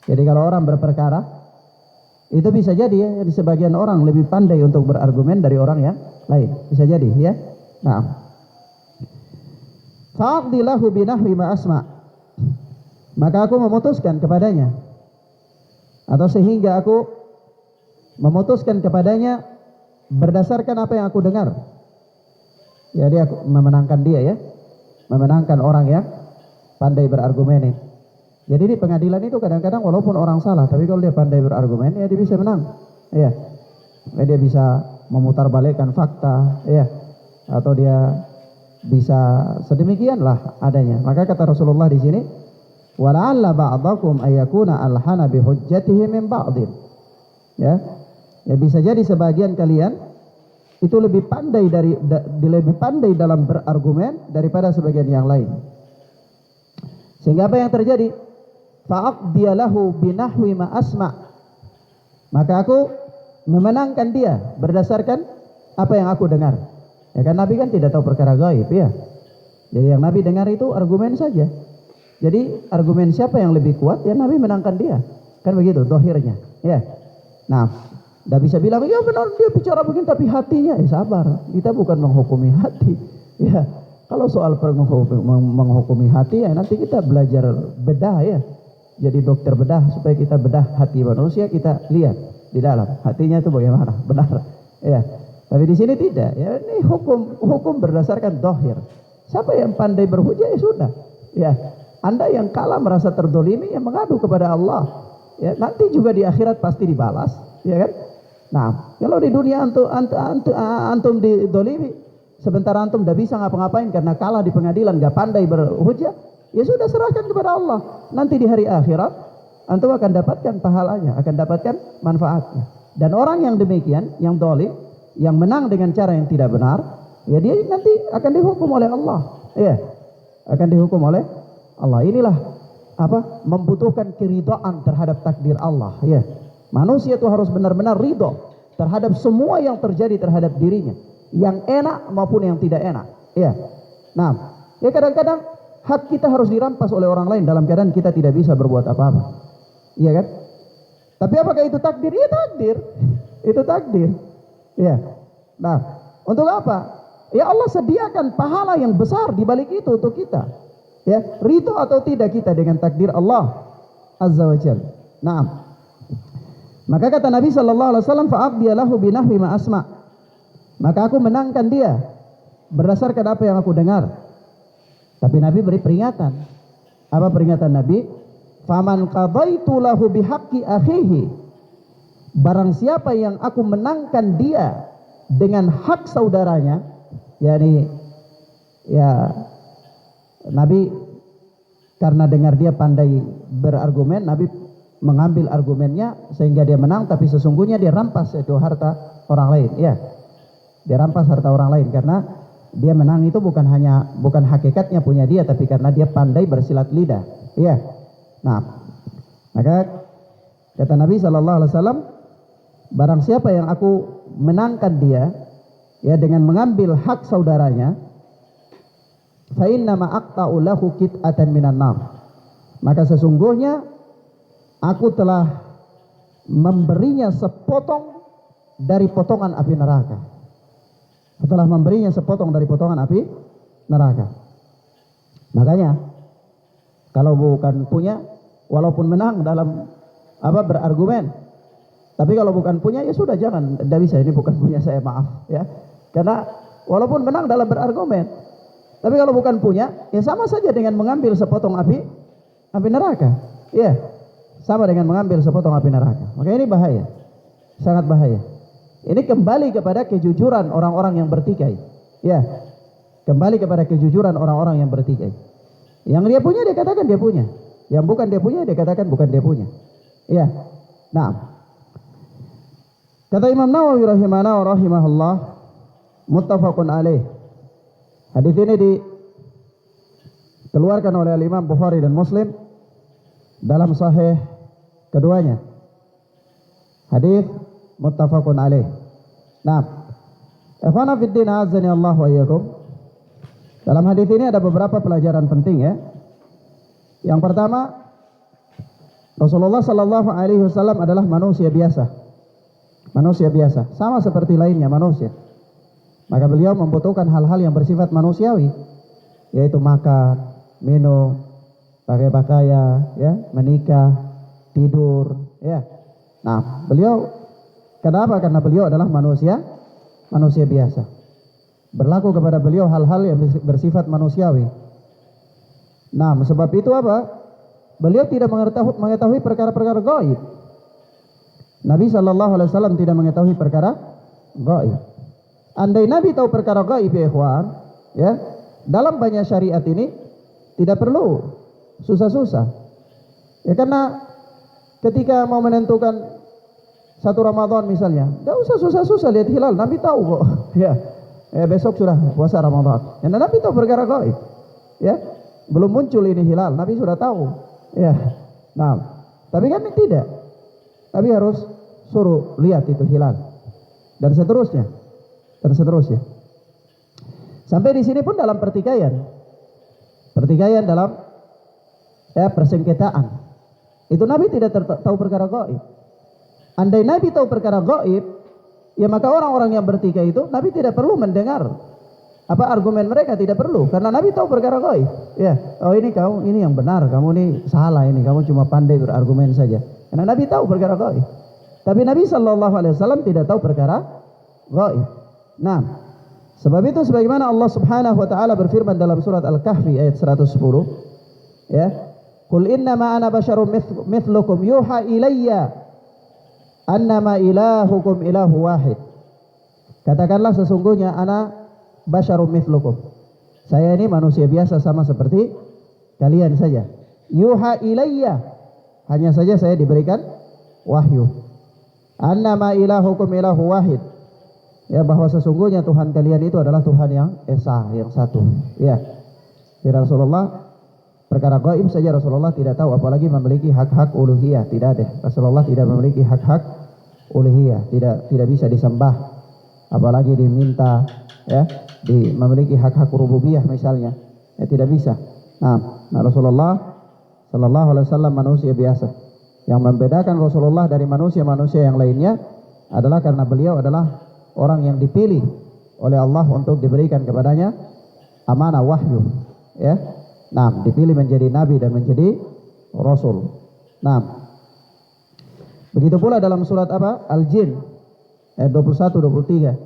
[SPEAKER 1] Jadi kalau orang berperkara, itu bisa jadi ya, di sebagian orang lebih pandai untuk berargumen dari orang yang lain. Bisa jadi ya. Nah, fa'aqdi lahu binahwi ma asma', maka aku memutuskan kepadanya, atau sehingga aku memutuskan kepadanya berdasarkan apa yang aku dengar. Jadi aku memenangkan dia ya, memenangkan orang yang pandai berargumen. Jadi di pengadilan itu kadang-kadang walaupun orang salah, tapi kalau dia pandai berargumen ya dia bisa menang. Ya. Dia bisa memutarbalikkan fakta ya, atau dia bisa sedemikianlah adanya. Maka kata Rasulullah di sini, wala'alla ba'dakum ayyakuna alhana bihujjatihi min ba'din. Ya. Ya bisa jadi sebagian kalian itu lebih pandai dalam berargumen daripada sebagian yang lain. Sehingga apa yang terjadi? Fa'aqdiya lahu binahwi ma asma'. Maka aku memenangkan dia berdasarkan apa yang aku dengar. Ya kan Nabi kan tidak tahu perkara gaib ya. Jadi yang Nabi dengar itu argumen saja. Jadi argumen siapa yang lebih kuat ya Nabi menangkan dia. Kan begitu dohirnya. Ya. Nah, tidak bisa bilang ya benar dia bicara begini tapi hatinya sabar. Kita bukan menghukumi hati. Ya. Kalau soal menghukumi hati ya nanti kita belajar bedah ya. Jadi dokter bedah supaya kita bedah hati manusia, kita lihat di dalam hatinya itu bagaimana, benar. Ya. Tapi di sini tidak. Ya, ini hukum berdasarkan dohir. Siapa yang pandai berhujah ya sudah. Ya, Anda yang kalah merasa terdolimi ya mengadu kepada Allah. Ya, nanti juga di akhirat pasti dibalas. Ya kan? Nah, kalau di dunia antum didolimi, sementara antum tidak bisa ngapa-ngapain karena kalah di pengadilan, nggak pandai berhujah, ya sudah serahkan kepada Allah. Nanti di hari akhirat antum akan dapatkan pahalanya, akan dapatkan manfaatnya. Dan orang yang demikian, yang dolim, yang menang dengan cara yang tidak benar, ya dia nanti akan dihukum oleh Allah. Ya, akan dihukum oleh Allah. Inilah membutuhkan keridhaan terhadap takdir Allah, ya. Manusia itu harus benar-benar ridho terhadap semua yang terjadi terhadap dirinya, yang enak maupun yang tidak enak, ya. Nah, ya kadang-kadang hak kita harus dirampas oleh orang lain dalam keadaan kita tidak bisa berbuat apa-apa, iya kan? Tapi apakah itu takdir? Iya takdir, itu takdir, ya. Nah, untuk apa? Ya Allah sediakan pahala yang besar di balik itu untuk kita, ya. Ridho atau tidak kita dengan takdir Allah Azza wa Jalla. Nah, maka kata Nabi sallallahu alaihi wasallam, fa'aqdiya lahu binahwi ma asma'. Maka aku menangkan dia berdasarkan apa yang aku dengar. Tapi Nabi beri peringatan. Apa peringatan Nabi? Faman qadaitu lahu bihaqqi akhihi. Barang siapa yang aku menangkan dia dengan hak saudaranya, yakni ya Nabi karena dengar dia pandai berargumen, Nabi mengambil argumennya sehingga dia menang, tapi sesungguhnya dia rampas itu harta orang lain, ya. Dia rampas harta orang lain karena dia menang itu bukan hakikatnya punya dia, tapi karena dia pandai bersilat lidah, ya. Nah, maka kata Nabi sallallahu alaihi wasallam, barang siapa yang aku menangkan dia, ya, dengan mengambil hak saudaranya, fa inna ma aqta'u lahu qit'atan minan nar. Maka sesungguhnya aku telah memberinya sepotong dari potongan api neraka. Setelah memberinya sepotong dari potongan api neraka. Makanya kalau bukan punya, walaupun menang dalam berargumen, tapi kalau bukan punya ya sudah, jangan, tidak bisa, ini bukan punya saya, maaf, ya. Karena walaupun menang dalam berargumen, tapi kalau bukan punya ya sama saja dengan mengambil sepotong api neraka, ya. Sama dengan mengambil sepotong api neraka. Maka ini bahaya, sangat bahaya. Ini kembali kepada kejujuran orang-orang yang bertikai, ya. Kembali kepada kejujuran orang-orang yang bertikai. Yang dia punya dia katakan dia punya, yang bukan dia punya dia katakan bukan dia punya, ya. Nah, kata Imam Nawawi rahimahullah, muttafaqun alaih. Hadis ini dikeluarkan oleh Imam Bukhari dan Muslim dalam sahih keduanya. Hadis muttafaqun alaih. Nah, ikhwana fid din azani Allah wa iyyakum. Dalam hadis ini ada beberapa pelajaran penting, ya. Yang pertama, Rasulullah sallallahu alaihi wasallam adalah manusia biasa. Manusia biasa, sama seperti lainnya manusia. Maka beliau membutuhkan hal-hal yang bersifat manusiawi, yaitu makan, minum, pakai pakaian, ya, menikah, tidur, ya. Nah, beliau kenapa? Karena beliau adalah manusia biasa. Berlaku kepada beliau hal-hal yang bersifat manusiawi. Nah, sebab itu apa? Beliau tidak mengetahui perkara-perkara gaib. Nabi sallallahu alaihi wasallam tidak mengetahui perkara gaib. Andai Nabi tahu perkara gaib, ya ikhwan, ya, dalam banyak syariat ini tidak perlu susah-susah. Ya, karena ketika mau menentukan satu Ramadan misalnya, tidak usah susah-susah lihat hilal, Nabi tahu kok. Ya, besok sudah puasa Ramadan. Ya, Nabi tahu perkara gaib. Ya, belum muncul ini hilal, Nabi sudah tahu. Ya, nah, tapi kan tidak. Nabi harus suruh lihat itu hilal dan seterusnya. Sampai di sini pun dalam pertikaian dalam persengketaan, itu Nabi tidak tahu perkara gaib. Andai Nabi tahu perkara gaib, ya maka orang-orang yang bertikai itu Nabi tidak perlu mendengar argumen mereka, tidak perlu, karena Nabi tahu perkara gaib. Ya, oh ini kamu ini yang benar, kamu ini salah, ini kamu cuma pandai berargumen saja. Karena Nabi tahu perkara gaib. Tapi Nabi sallallahu alaihi wasallam tidak tahu perkara gaib. Nah, sebab itu sebagaimana Allah Subhanahu wa taala berfirman dalam surat Al-Kahfi ayat 110, ya, qul innama ana basyarum mithlukum yuha ilayya annama ilahukum ilahu wahid. Katakanlah sesungguhnya ana basyarum mithlukum. Saya ini manusia biasa sama seperti kalian saja. Yuha ilayya, hanya saja saya diberikan wahyu. Annama ilahukum ilahu wahid. Ya, bahwa sesungguhnya Tuhan kalian itu adalah Tuhan yang esa, yang satu. Ya. Ya Rasulullah, Perkara gaib saja Rasulullah tidak tahu, apalagi memiliki hak-hak uluhiyah. Tidak ada. Rasulullah tidak memiliki hak-hak uluhiyah, tidak bisa disembah, apalagi diminta, ya, memiliki hak-hak rububiyah misalnya, ya tidak bisa. Nah, Rasulullah sallallahu alaihi wasallam manusia biasa. Yang membedakan Rasulullah dari manusia-manusia yang lainnya adalah karena beliau adalah orang yang dipilih oleh Allah untuk diberikan kepadanya amanah wahyu, ya. Nah, dipilih menjadi nabi dan menjadi rasul. Nah, begitu pula dalam surat apa? Al-Jin ayat 21, 23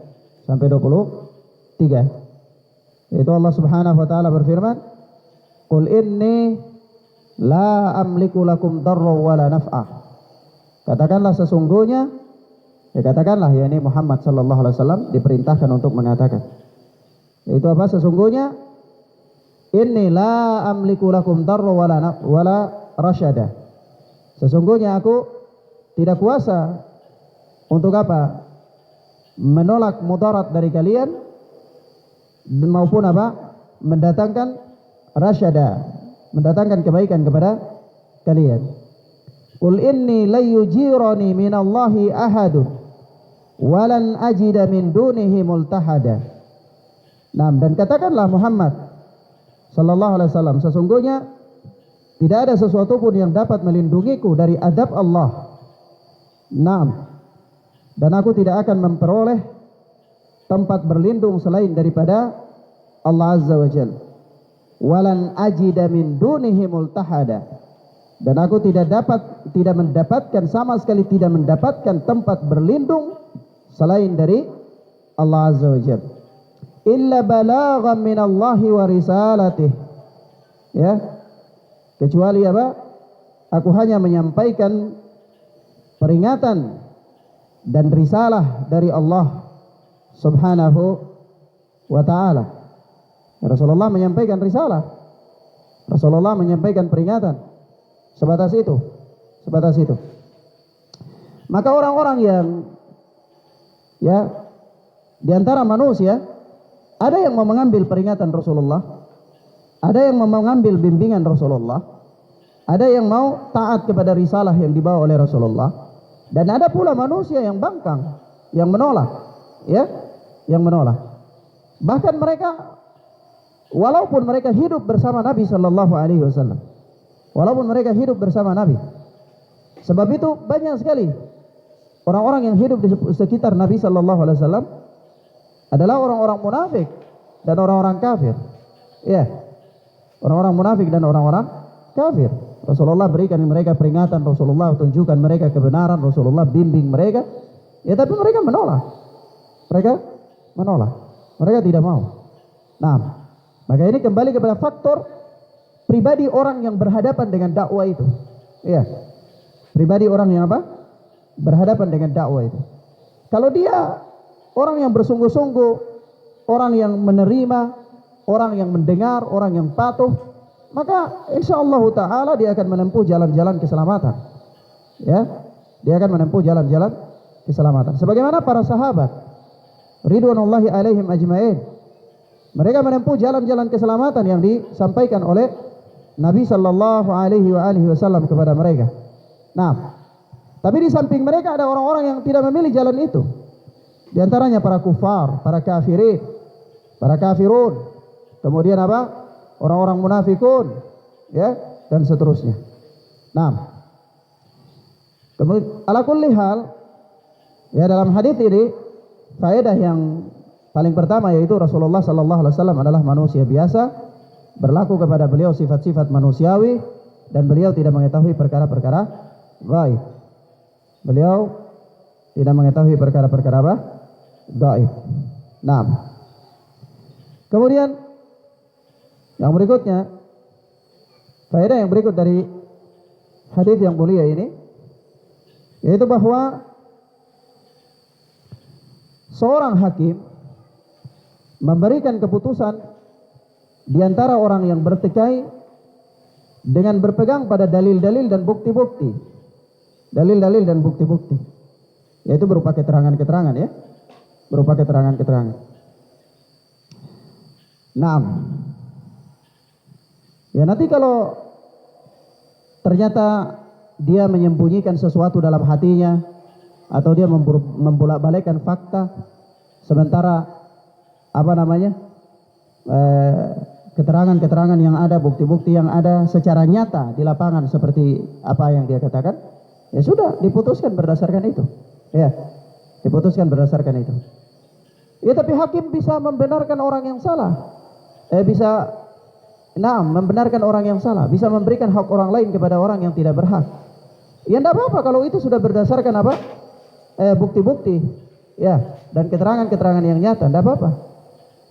[SPEAKER 1] sampai 23. Itu Allah Subhanahu wa taala berfirman, "Qul inni la amliku lakum darra wala naf'a." Katakanlah sesungguhnya, ya katakanlah, ya ini Muhammad sallallahu alaihi wasallam diperintahkan untuk mengatakan. Itu apa? Sesungguhnya inni la amliku lakum darra wala rasyada. Sesungguhnya aku tidak kuasa untuk apa? Menolak mudarat dari kalian maupun apa? Mendatangkan rasyada, mendatangkan kebaikan kepada kalian. Qul inni la yujirani minallahi ahadun walan ajida min dunihi multahada. Nah, dan katakanlah Muhammad sallallahu alaihi wasallam, sesungguhnya tidak ada sesuatu pun yang dapat melindungiku dari adab Allah. Naam. Dan aku tidak akan memperoleh tempat berlindung selain daripada Allah Azza wa Jalla. Walan ajida min dunihi multahada. Dan aku tidak mendapatkan sama sekali, tidak mendapatkan tempat berlindung selain dari Allah Azza wa Jalla. Illa balaghan min Allahi wa risalatih. Ya. Kecuali apa? Aku hanya menyampaikan peringatan dan risalah dari Allah Subhanahu wa ta'ala. Rasulullah menyampaikan risalah, Rasulullah menyampaikan peringatan, sebatas itu. Maka orang-orang yang, ya, di antara manusia ada yang mau mengambil peringatan Rasulullah, ada yang mau mengambil bimbingan Rasulullah, ada yang mau taat kepada risalah yang dibawa oleh Rasulullah. Dan ada pula manusia yang bangkang, yang menolak, ya, yang menolak. Bahkan mereka, walaupun mereka hidup bersama Nabi Sallallahu Alaihi Wasallam, walaupun mereka hidup bersama Nabi, sebab itu banyak sekali orang-orang yang hidup di sekitar Nabi Sallallahu Alaihi Wasallam adalah orang-orang munafik dan orang-orang kafir, ya, orang-orang munafik dan orang-orang kafir. Rasulullah berikan mereka peringatan, Rasulullah tunjukkan mereka kebenaran, Rasulullah bimbing mereka, ya, tapi mereka menolak. Mereka tidak mau. Nah, maka ini kembali kepada faktor pribadi orang yang berhadapan dengan dakwah itu. Ya, pribadi orang yang apa? Berhadapan dengan dakwah itu. Kalau dia orang yang bersungguh-sungguh, orang yang menerima, orang yang mendengar, orang yang patuh, maka insyaallah ta'ala dia akan menempuh jalan-jalan keselamatan. Ya, dia akan menempuh jalan-jalan keselamatan. Sebagaimana para sahabat ridwanullahi alaihim ajmain, mereka menempuh jalan-jalan keselamatan yang disampaikan oleh Nabi sallallahu alaihi wasallam kepada mereka. Nah, tapi di samping mereka ada orang-orang yang tidak memilih jalan itu. Di antaranya para kufar, para kafirin, para kafirun. Kemudian apa? Orang-orang munafikun, ya, dan seterusnya. Nah, kemudian ala kulli hal, ya, dalam hadis ini faedah yang paling pertama yaitu Rasulullah sallallahu alaihi wasallam adalah manusia biasa, berlaku kepada beliau sifat-sifat manusiawi, dan beliau tidak mengetahui perkara-perkara gaib. Beliau tidak mengetahui perkara-perkara apa? Gaib. Nah, kemudian yang berikutnya, faedah yang berikut dari hadis yang mulia ini, yaitu bahwa seorang hakim memberikan keputusan di antara orang yang bertikai dengan berpegang pada dalil-dalil dan bukti-bukti. Dalil-dalil dan bukti-bukti, yaitu berupa keterangan-keterangan, ya, berupa keterangan-keterangan. Naam. Ya nanti kalau ternyata dia menyembunyikan sesuatu dalam hatinya atau dia membolak-balikkan fakta, sementara keterangan-keterangan yang ada, bukti-bukti yang ada secara nyata di lapangan seperti apa yang dia katakan, ya sudah diputuskan berdasarkan itu. Ya, diputuskan berdasarkan itu. Ya tapi hakim bisa membenarkan orang yang salah. Membenarkan orang yang salah, bisa memberikan hak orang lain kepada orang yang tidak berhak. Ya tidak apa-apa kalau itu sudah berdasarkan bukti-bukti, ya, dan keterangan-keterangan yang nyata, tidak apa-apa.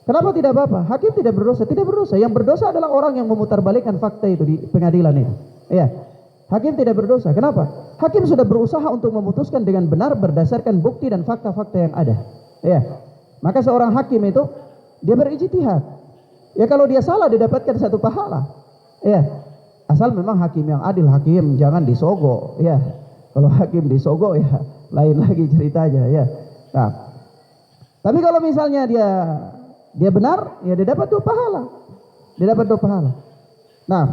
[SPEAKER 1] Kenapa tidak apa-apa? Hakim tidak berdosa, tidak berdosa. Yang berdosa adalah orang yang memutarbalikkan fakta itu di pengadilan itu. Ya, hakim tidak berdosa. Kenapa? Hakim sudah berusaha untuk memutuskan dengan benar berdasarkan bukti dan fakta-fakta yang ada. Ya, maka seorang hakim itu dia berijtihad. Ya kalau dia salah dia dapatkan satu pahala. Ya, asal memang hakim yang adil, hakim jangan disogok. Ya, kalau hakim disogok ya lain lagi ceritanya. Ya, nah, tapi kalau misalnya dia benar, ya dia dapat 2 pahala. Dia dapat 2 pahala. Nah,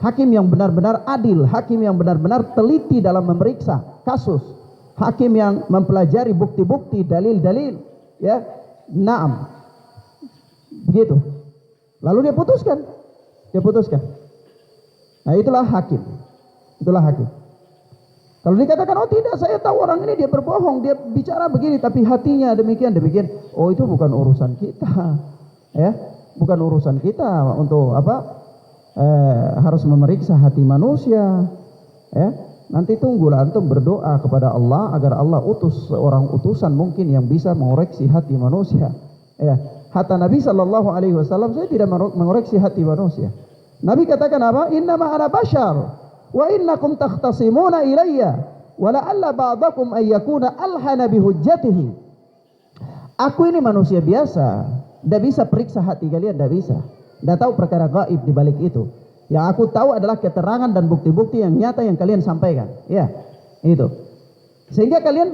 [SPEAKER 1] hakim yang benar-benar adil, hakim yang benar-benar teliti dalam memeriksa kasus, hakim yang mempelajari bukti-bukti, dalil-dalil, ya, naam, begitu. Lalu dia putuskan. Nah itulah hakim. Kalau dikatakan, oh tidak, saya tahu orang ini dia berbohong, dia bicara begini, tapi hatinya demikian. Oh itu bukan urusan kita, ya, bukan urusan kita untuk harus memeriksa hati manusia, ya. Nanti tunggulah antum berdoa kepada Allah agar Allah utus seorang utusan mungkin yang bisa mengoreksi hati manusia, ya. Hatta Nabi Shallallahu Alaihi Wasallam, saya tidak mengoreksi hati manusia. Nabi katakan apa? Innama ana bashar wa innakum takhtasimuna ilayya wa la'alla ba'dakum ay yakuna alhana bihujjatihi. Aku ini manusia biasa, tidak bisa periksa hati kalian, tidak bisa. Tidak tahu perkara gaib di balik itu. Yang aku tahu adalah keterangan dan bukti-bukti yang nyata yang kalian sampaikan. Ya, itu. Sehingga kalian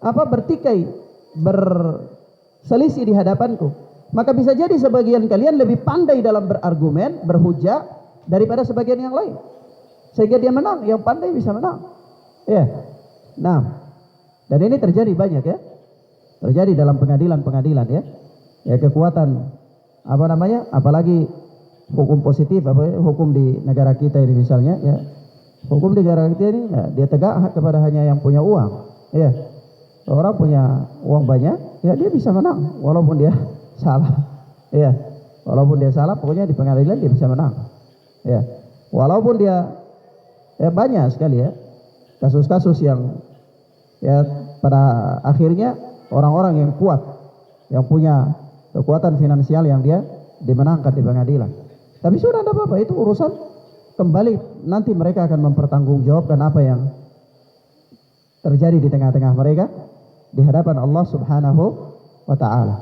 [SPEAKER 1] bertikai, berselisih di hadapanku. Maka bisa jadi sebagian kalian lebih pandai dalam berargumen, berhujah daripada sebagian yang lain. Sehingga dia menang, yang pandai bisa menang. Ya. Nah, dan ini terjadi banyak, ya. Terjadi dalam pengadilan-pengadilan, ya. Ya, kekuatan apalagi hukum positif, hukum di negara kita ini misalnya, ya. Hukum di negara kita ini, ya, dia tegak kepada hanya yang punya uang. Ya. Orang punya uang banyak, ya dia bisa menang walaupun dia salah. Ya. Walaupun dia salah, pokoknya di pengadilan dia bisa menang. Ya. Walaupun dia banyak sekali, ya, kasus-kasus yang, ya, pada akhirnya orang-orang yang kuat, yang punya kekuatan finansial yang dia dimenangkan di pengadilan. Tapi sudah tidak apa-apa, itu urusan kembali nanti mereka akan mempertanggungjawabkan apa yang terjadi di tengah-tengah mereka di hadapan Allah Subhanahu wa taala.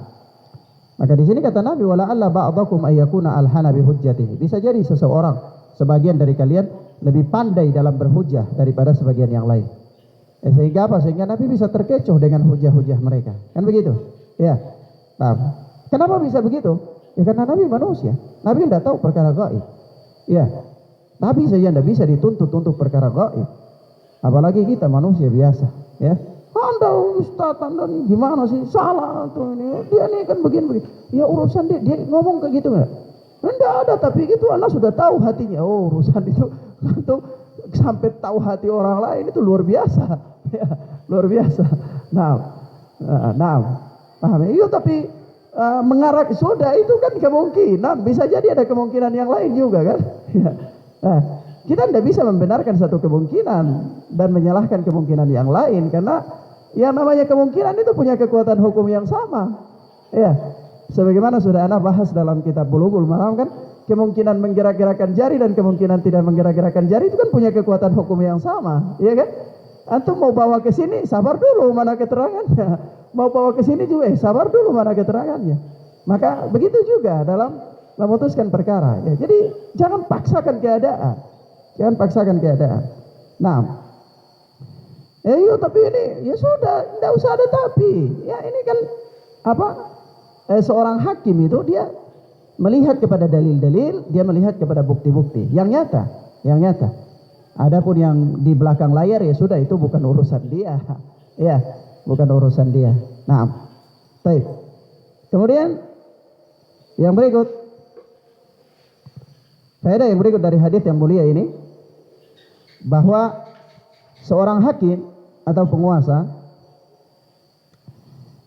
[SPEAKER 1] Maka di sini kata Nabi, wala alla ba'dakum ayyakuna alhana bihujjatihi. Bisa jadi sebagian dari kalian lebih pandai dalam berhujah daripada sebagian yang lain. Sehingga apa? Sehingga Nabi bisa terkecoh dengan hujah-hujah mereka. Kan begitu? Ya. Nah, kenapa bisa begitu? Ya karena Nabi manusia. Nabi tidak tahu perkara gaib. Ya. Nabi saja tidak bisa dituntut untuk perkara gaib. Apalagi kita manusia biasa, ya. Anda Ustaz, Anda ini gimana sih? Salah tuh ini. Dia ini kan begini. Ya urusan dia ngomong kayak gitu enggak? Enggak ada, tapi itu Anda sudah tahu hatinya. Oh, urusan itu sampai tahu hati orang lain itu luar biasa. Ya, luar biasa. Paham? Iya, tapi mengarah sudah itu kan kemungkinan, bisa jadi ada kemungkinan yang lain juga kan. Ya. Nah, kita tidak bisa membenarkan satu kemungkinan dan menyalahkan kemungkinan yang lain, karena yang namanya kemungkinan itu punya kekuatan hukum yang sama. Ya, sebagaimana sudah ana bahas dalam kitab Bulughul Maram kan, kemungkinan menggerak-gerakan jari dan kemungkinan tidak menggerak-gerakan jari itu kan punya kekuatan hukum yang sama, ya kan? Antum mau bawa ke sini, sabar dulu mana keterangannya. Mau bawa ke sini juga, sabar dulu mana keterangannya. Maka begitu juga dalam memutuskan perkara. Ya, jadi jangan paksakan keadaan. Jangan paksakan keadaan. Nah, tapi ini ya sudah, tidak usah ada tapi. Ya ini kan seorang hakim itu dia melihat kepada dalil-dalil, dia melihat kepada bukti-bukti yang nyata, yang nyata. Adapun yang di belakang layar ya sudah, itu bukan urusan dia. Ya, bukan urusan dia. Nah, baik. Kemudian yang berikut, faedah yang berikut dari hadis yang mulia ini, bahwa seorang hakim atau penguasa,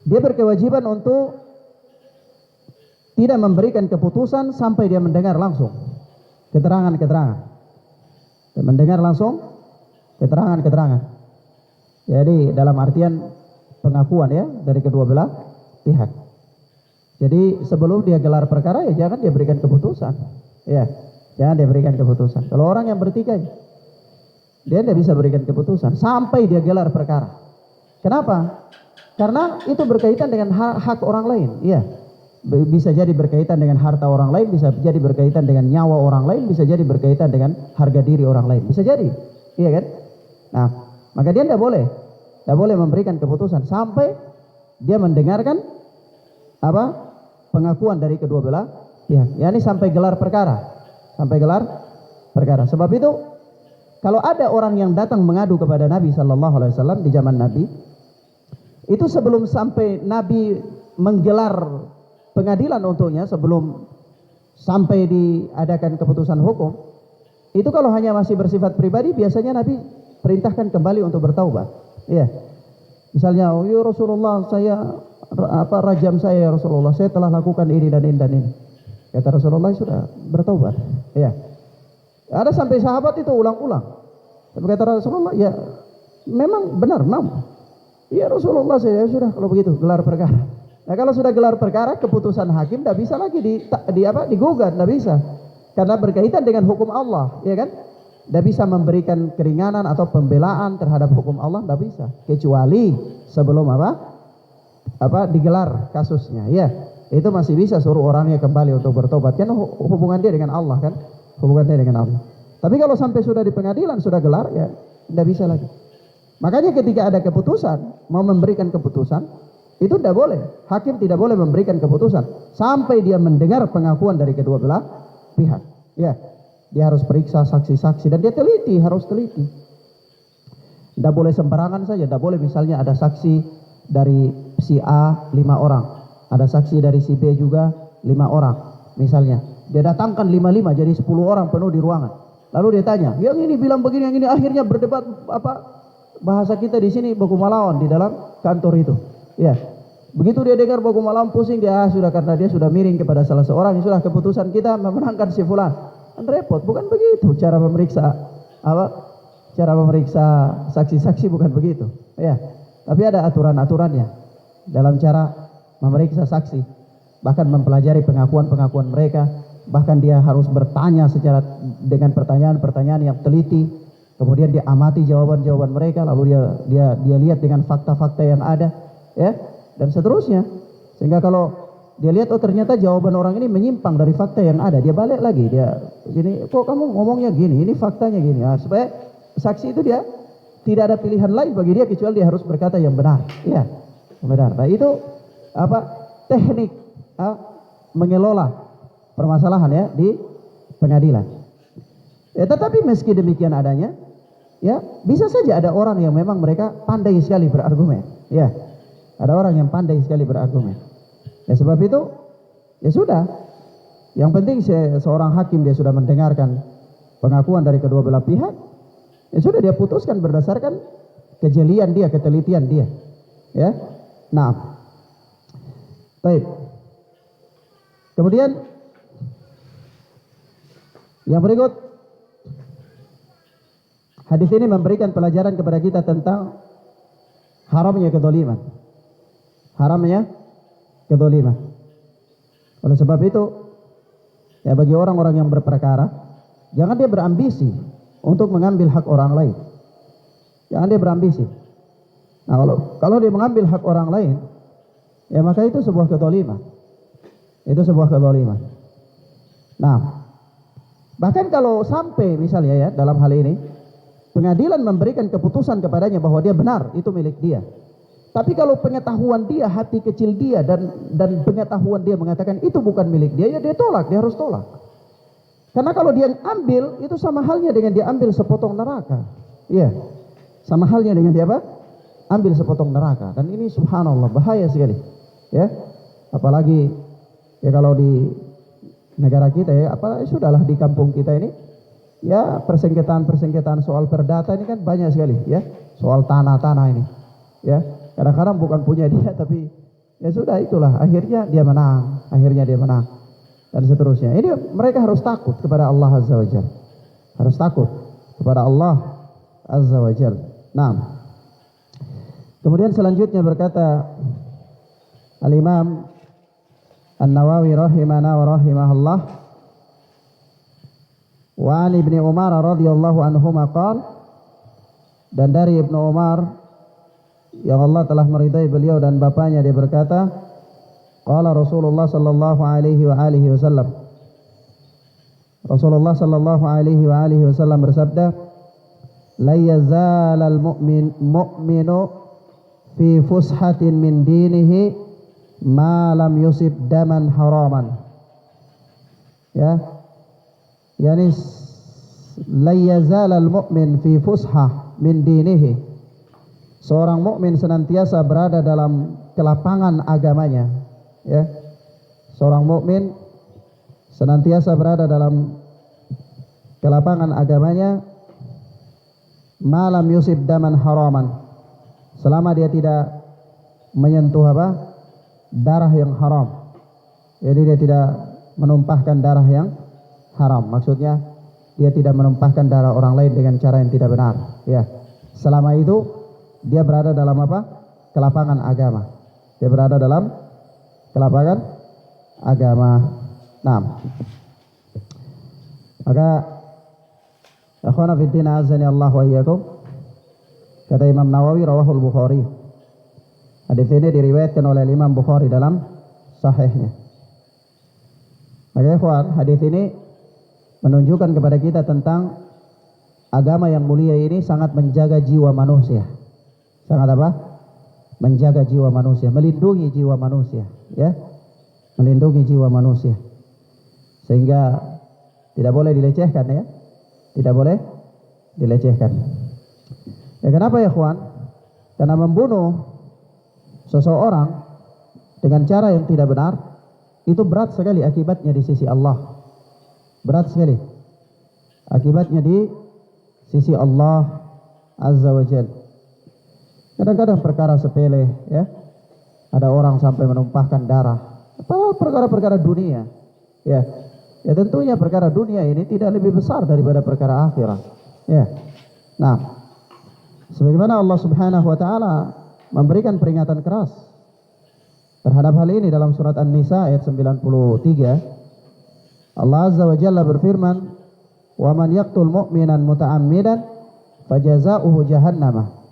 [SPEAKER 1] dia berkewajiban untuk tidak memberikan keputusan sampai dia mendengar langsung keterangan-keterangan. Dia mendengar langsung keterangan-keterangan. Jadi dalam artian pengakuan ya dari kedua belah pihak. Jadi sebelum dia gelar perkara ya jangan dia berikan keputusan. Ya, jangan dia berikan keputusan. Kalau orang yang bertikai, dia tidak bisa berikan keputusan sampai dia gelar perkara. Kenapa? Karena itu berkaitan dengan hak orang lain. Iya. Bisa jadi berkaitan dengan harta orang lain, bisa jadi berkaitan dengan nyawa orang lain, bisa jadi berkaitan dengan harga diri orang lain. Bisa jadi. Iya kan? Nah, maka dia tidak boleh memberikan keputusan sampai dia mendengarkan pengakuan dari kedua belah pihak. Ya, ini sampai gelar perkara. Sampai gelar perkara. Sebab itu kalau ada orang yang datang mengadu kepada Nabi sallallahu alaihi wasallam di zaman Nabi, itu sebelum sampai Nabi menggelar pengadilan untuknya, sebelum sampai diadakan keputusan hukum, itu kalau hanya masih bersifat pribadi, biasanya Nabi perintahkan kembali untuk bertaubat. Iya. Misalnya, ya Rasulullah, saya rajam saya ya Rasulullah, saya telah lakukan ini dan ini dan ini. Kata Rasulullah, sudah bertaubat. Iya. Ada sampai sahabat itu ulang-ulang. Tapi kata Rasulullah, ya memang benar, mam. Ya Rasulullah, saya sudah kalau begitu gelar perkara. Nah kalau sudah gelar perkara, keputusan hakim tidak bisa lagi digugat, tidak bisa, karena berkaitan dengan hukum Allah, ya kan? Tidak bisa memberikan keringanan atau pembelaan terhadap hukum Allah, tidak bisa, kecuali sebelum digelar kasusnya, ya. Itu masih bisa suruh orangnya kembali untuk bertobat, kan hubungan dia dengan Allah, kan? Hubungan dia dengan Allah. Tapi kalau sampai sudah di pengadilan, sudah gelar, ya tidak bisa lagi. Makanya ketika ada keputusan, mau memberikan keputusan, itu tidak boleh. Hakim tidak boleh memberikan keputusan sampai dia mendengar pengakuan dari kedua belah pihak. Ya, dia harus periksa saksi-saksi dan dia teliti, harus teliti. Tidak boleh sembarangan saja. Tidak boleh misalnya ada saksi dari si A 5 orang, ada saksi dari si B juga 5 orang. Misalnya dia datangkan 5 jadi 10 orang penuh di ruangan. Lalu dia tanya, yang ini bilang begini, yang ini, akhirnya berdebat bahasa kita di sini baku melawan di dalam kantor itu. Ya, begitu dia dengar baku malam pusing, dia sudah, karena dia sudah miring kepada salah seorang, sudah keputusan kita memenangkan si fulan. Kan repot, bukan begitu cara memeriksa cara memeriksa saksi-saksi, bukan begitu. Ya, tapi ada aturan-aturannya dalam cara memeriksa saksi. Bahkan mempelajari pengakuan-pengakuan mereka, bahkan dia harus bertanya dengan pertanyaan-pertanyaan yang teliti. Kemudian dia amati jawaban-jawaban mereka, lalu dia lihat dengan fakta-fakta yang ada. Ya, dan seterusnya, sehingga kalau dia lihat ternyata jawaban orang ini menyimpang dari fakta yang ada, dia balik lagi, dia gini, kok kamu ngomongnya gini, ini faktanya gini. Nah, supaya saksi itu dia tidak ada pilihan lain bagi dia kecuali dia harus berkata yang benar. Ya, benar. Nah itu teknik mengelola permasalahan ya di pengadilan. Ya, tetapi meski demikian adanya, ya bisa saja ada orang yang memang mereka pandai sekali berargumen. Ya. Ada orang yang pandai sekali berargumen. Ya sebab itu, ya sudah. Yang penting seorang hakim dia sudah mendengarkan pengakuan dari kedua belah pihak. Ya sudah, dia putuskan berdasarkan kejelian dia, ketelitian dia. Ya. Nah. Baik. Kemudian yang berikut, hadis ini memberikan pelajaran kepada kita tentang haramnya kezaliman. Haramnya kezaliman. Oleh sebab itu, ya bagi orang-orang yang berperkara, jangan dia berambisi untuk mengambil hak orang lain. Jangan dia berambisi. Nah, kalau dia mengambil hak orang lain, ya maka itu sebuah kezaliman. Itu sebuah kezaliman. Nah, bahkan kalau sampai misalnya ya dalam hal ini pengadilan memberikan keputusan kepadanya bahwa dia benar, itu milik dia. Tapi kalau pengetahuan dia, hati kecil dia dan pengetahuan dia mengatakan itu bukan milik dia, ya dia tolak, dia harus tolak. Karena kalau dia ambil, itu sama halnya dengan dia ambil sepotong neraka. Iya. Sama halnya dengan dia apa? Ambil sepotong neraka. Dan ini subhanallah bahaya sekali. Ya. Apalagi ya kalau di negara kita ya, apalagi sudahlah di kampung kita ini, ya persengketaan soal perdata ini kan banyak sekali ya. Soal tanah-tanah ini. Ya. Kadang-kadang bukan punya dia, tapi ya sudah itulah, akhirnya dia menang, dan seterusnya. Ini mereka harus takut kepada Allah Azza wa Jalla, harus takut kepada Allah Azza wa Jalla. Nah, kemudian selanjutnya berkata Al-Imam An-Nawawi rahimana wa rahimahullah, wa an Ibni Umar radhiyallahu anhuma qala, dan dari Ibnu Umar yang Allah telah meridai beliau dan bapaknya, dia berkata, qala Rasulullah sallallahu alaihi wa alihi wasallam, Rasulullah sallallahu alaihi wa alihi wasallam bersabda, la yazalal mu'minu fi fushatin min dinihi ma lam yusib daman haraman. Ya, yani la yazalal mu'min fi fushah min dinihi. Seorang mukmin senantiasa berada dalam kelapangan agamanya, ya. Seorang mukmin senantiasa berada dalam kelapangan agamanya, malam yusib daman haraman, selama dia tidak menyentuh apa? Darah yang haram. Jadi dia tidak menumpahkan darah yang haram. Maksudnya dia tidak menumpahkan darah orang lain dengan cara yang tidak benar, ya. Selama itu dia berada dalam apa? Kelapangan agama. Dia berada dalam kelapangan agama. Nah, maka akhwana fiddin azani Allah wa iyyakum, kata Imam Nawawi rawahul Bukhari. Hadis ini diriwayatkan oleh Imam Bukhari dalam sahihnya. Maka ikhwan, hadis ini menunjukkan kepada kita tentang agama yang mulia ini sangat menjaga jiwa manusia. Sangat apa? Menjaga jiwa manusia, melindungi jiwa manusia, ya. Melindungi jiwa manusia. Sehingga tidak boleh dilecehkan, ya. Tidak boleh dilecehkan. Ya, kenapa ya, kawan? Karena membunuh seseorang dengan cara yang tidak benar itu berat sekali akibatnya di sisi Allah. Berat sekali akibatnya di sisi Allah Azza wa Jalla. Kadang-kadang perkara sepele, ya. Ada orang sampai menumpahkan darah. Perkara-perkara dunia, ya. Ya tentunya perkara dunia ini tidak lebih besar daripada perkara akhirat, ya. Nah, sebagaimana Allah Subhanahu wa taala memberikan peringatan keras terhadap hal ini dalam surat An-Nisa ayat 93. Allah Azza wa Jalla berfirman, "Wa man yaqtul mu'minan muta'ammidan fajazaohu jahannam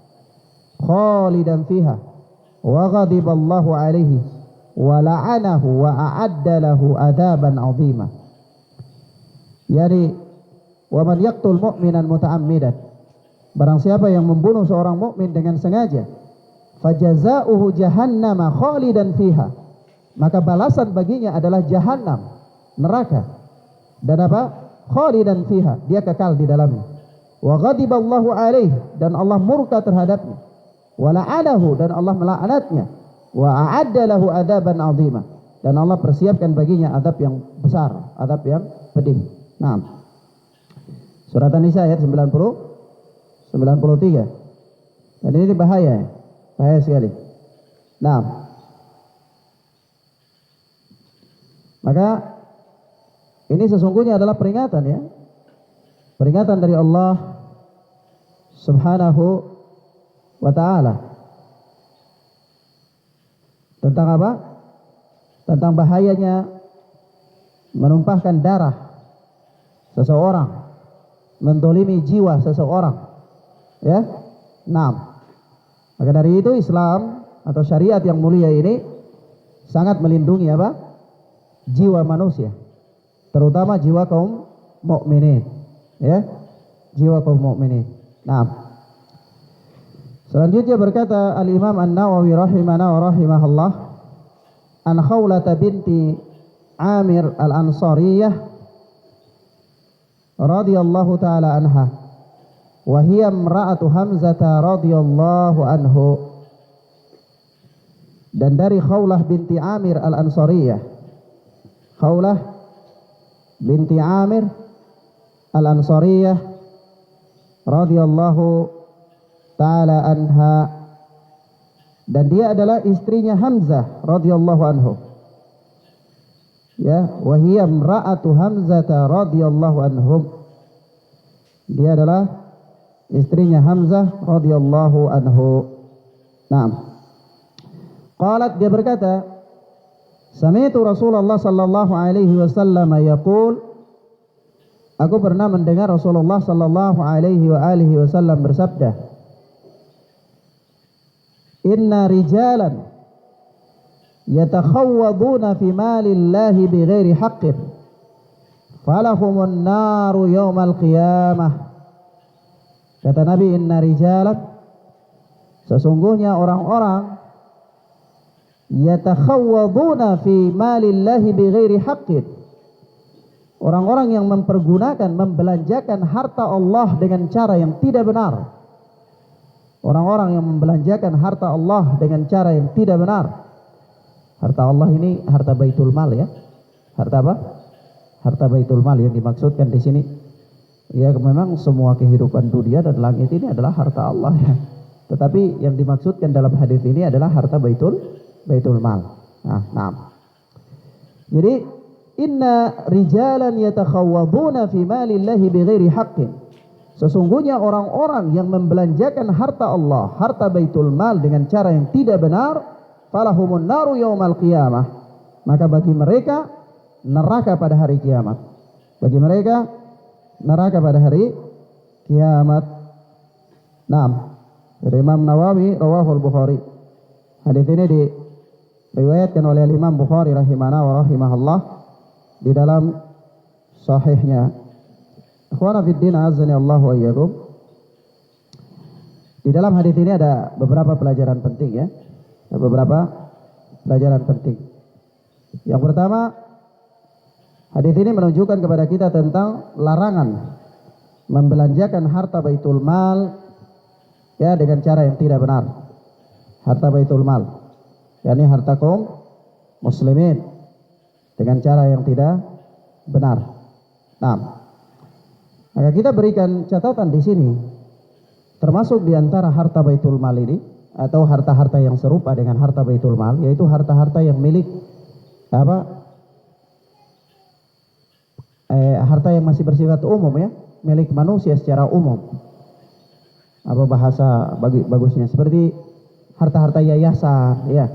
[SPEAKER 1] khalidan fiha wa ghadiballahu alaihi wa la'anahu wa a'adda lahu adaban 'azima." Yani wa man yaqtul mu'minan muta'ammidan, barang siapa yang membunuh seorang mukmin dengan sengaja, fajazaohu jahannam khalidan fiha, maka balasan baginya adalah jahannam, neraka. Dan apa? Khalidan fiha, dia kekal di dalamnya. Wa ghadiballahu alaihi, dan Allah murka terhadapnya. Wa la'anahu, dan Allah melaknatnya. Wa a'adda lahu adaban 'azima, dan Allah persiapkan baginya adab yang besar, adab yang pedih. Nah, surat An-Nisa ayat 93. Dan ini bahaya, bahaya sekali. Nah, maka ini sesungguhnya adalah peringatan, ya. Peringatan dari Allah Subhanahu wa ta'ala. Tentang apa? Tentang bahayanya menumpahkan darah seseorang, mendolimi jiwa seseorang, ya. Nah, maka dari itu Islam atau syariat yang mulia ini sangat melindungi apa? Jiwa manusia, terutama jiwa kaum mukminin, ya. Jiwa kaum mukminin. Nah, Selanjutnya berkata Al-Imam An-Nawawi rahimana wa rahimahullah, an Khawlah binti Amir Al-Ansariyah radhiyallahu taala anha wa hiya imra'atu Hamzah radhiyallahu anhu. Dan dari Khawlah binti Amir Al-Ansariyah, Khawlah binti Amir Al-Ansariyah radhiyallahu ta'ala anha, dan dia adalah istrinya Hamzah radhiyallahu anhu. Ya, wa hiya imra'atu Hamzah radhiyallahu anhum. Dia adalah istrinya Hamzah radhiyallahu anhu. Naam. Qalat, dia berkata, sami'tu Rasulullah sallallahu alaihi wasallam yaqul, aku pernah mendengar Rasulullah sallallahu alaihi wa alihi wasallam bersabda, inna rijalan yatakhawwaduna fi malillahi bighairi haqqin falahumun naru yawmal qiyamah. Kata Nabi, inna rijalan, sesungguhnya orang-orang yatakhawwaduna fi malillahi bighairi haqqin, orang-orang yang mempergunakan, membelanjakan harta Allah dengan cara yang tidak benar. Orang-orang yang membelanjakan harta Allah dengan cara yang tidak benar. Harta Allah ini harta baitul mal, ya. Harta apa? Harta baitul mal yang dimaksudkan di sini. Ya, memang semua kehidupan dunia dan langit ini adalah harta Allah, ya. Tetapi yang dimaksudkan dalam hadis ini adalah harta baitul mal. Nah. Jadi inna rijalan yatakhawwaduna fi malillahi bighairi haqqin, sesungguhnya orang-orang yang membelanjakan harta Allah, harta baitul mal dengan cara yang tidak benar, falahumun naru yaumal qiyamah, maka bagi mereka neraka pada hari kiamat. Bagi mereka neraka pada hari kiamat. Naam. Dari Imam Nawawi rawahul Bukhari. Hadis ini diriwayatkan oleh Imam Bukhari rahimana wa rahimahullah di dalam sahihnya. Ikhwana fiddin azani Allah wa iyyakum. Di dalam hadis ini ada beberapa pelajaran penting, ya. Ada beberapa pelajaran penting. Yang pertama, hadis ini menunjukkan kepada kita tentang larangan membelanjakan harta baitul mal, ya, dengan cara yang tidak benar. Harta baitul mal, yakni harta kaum muslimin, dengan cara yang tidak benar. Nah, maka kita berikan catatan di sini, termasuk di antara harta baitul mal ini atau harta-harta yang serupa dengan harta baitul mal, yaitu harta-harta yang milik harta yang masih bersifat umum, ya, milik manusia secara umum. Apa bahasa bagusnya, seperti harta-harta yayasan, ya.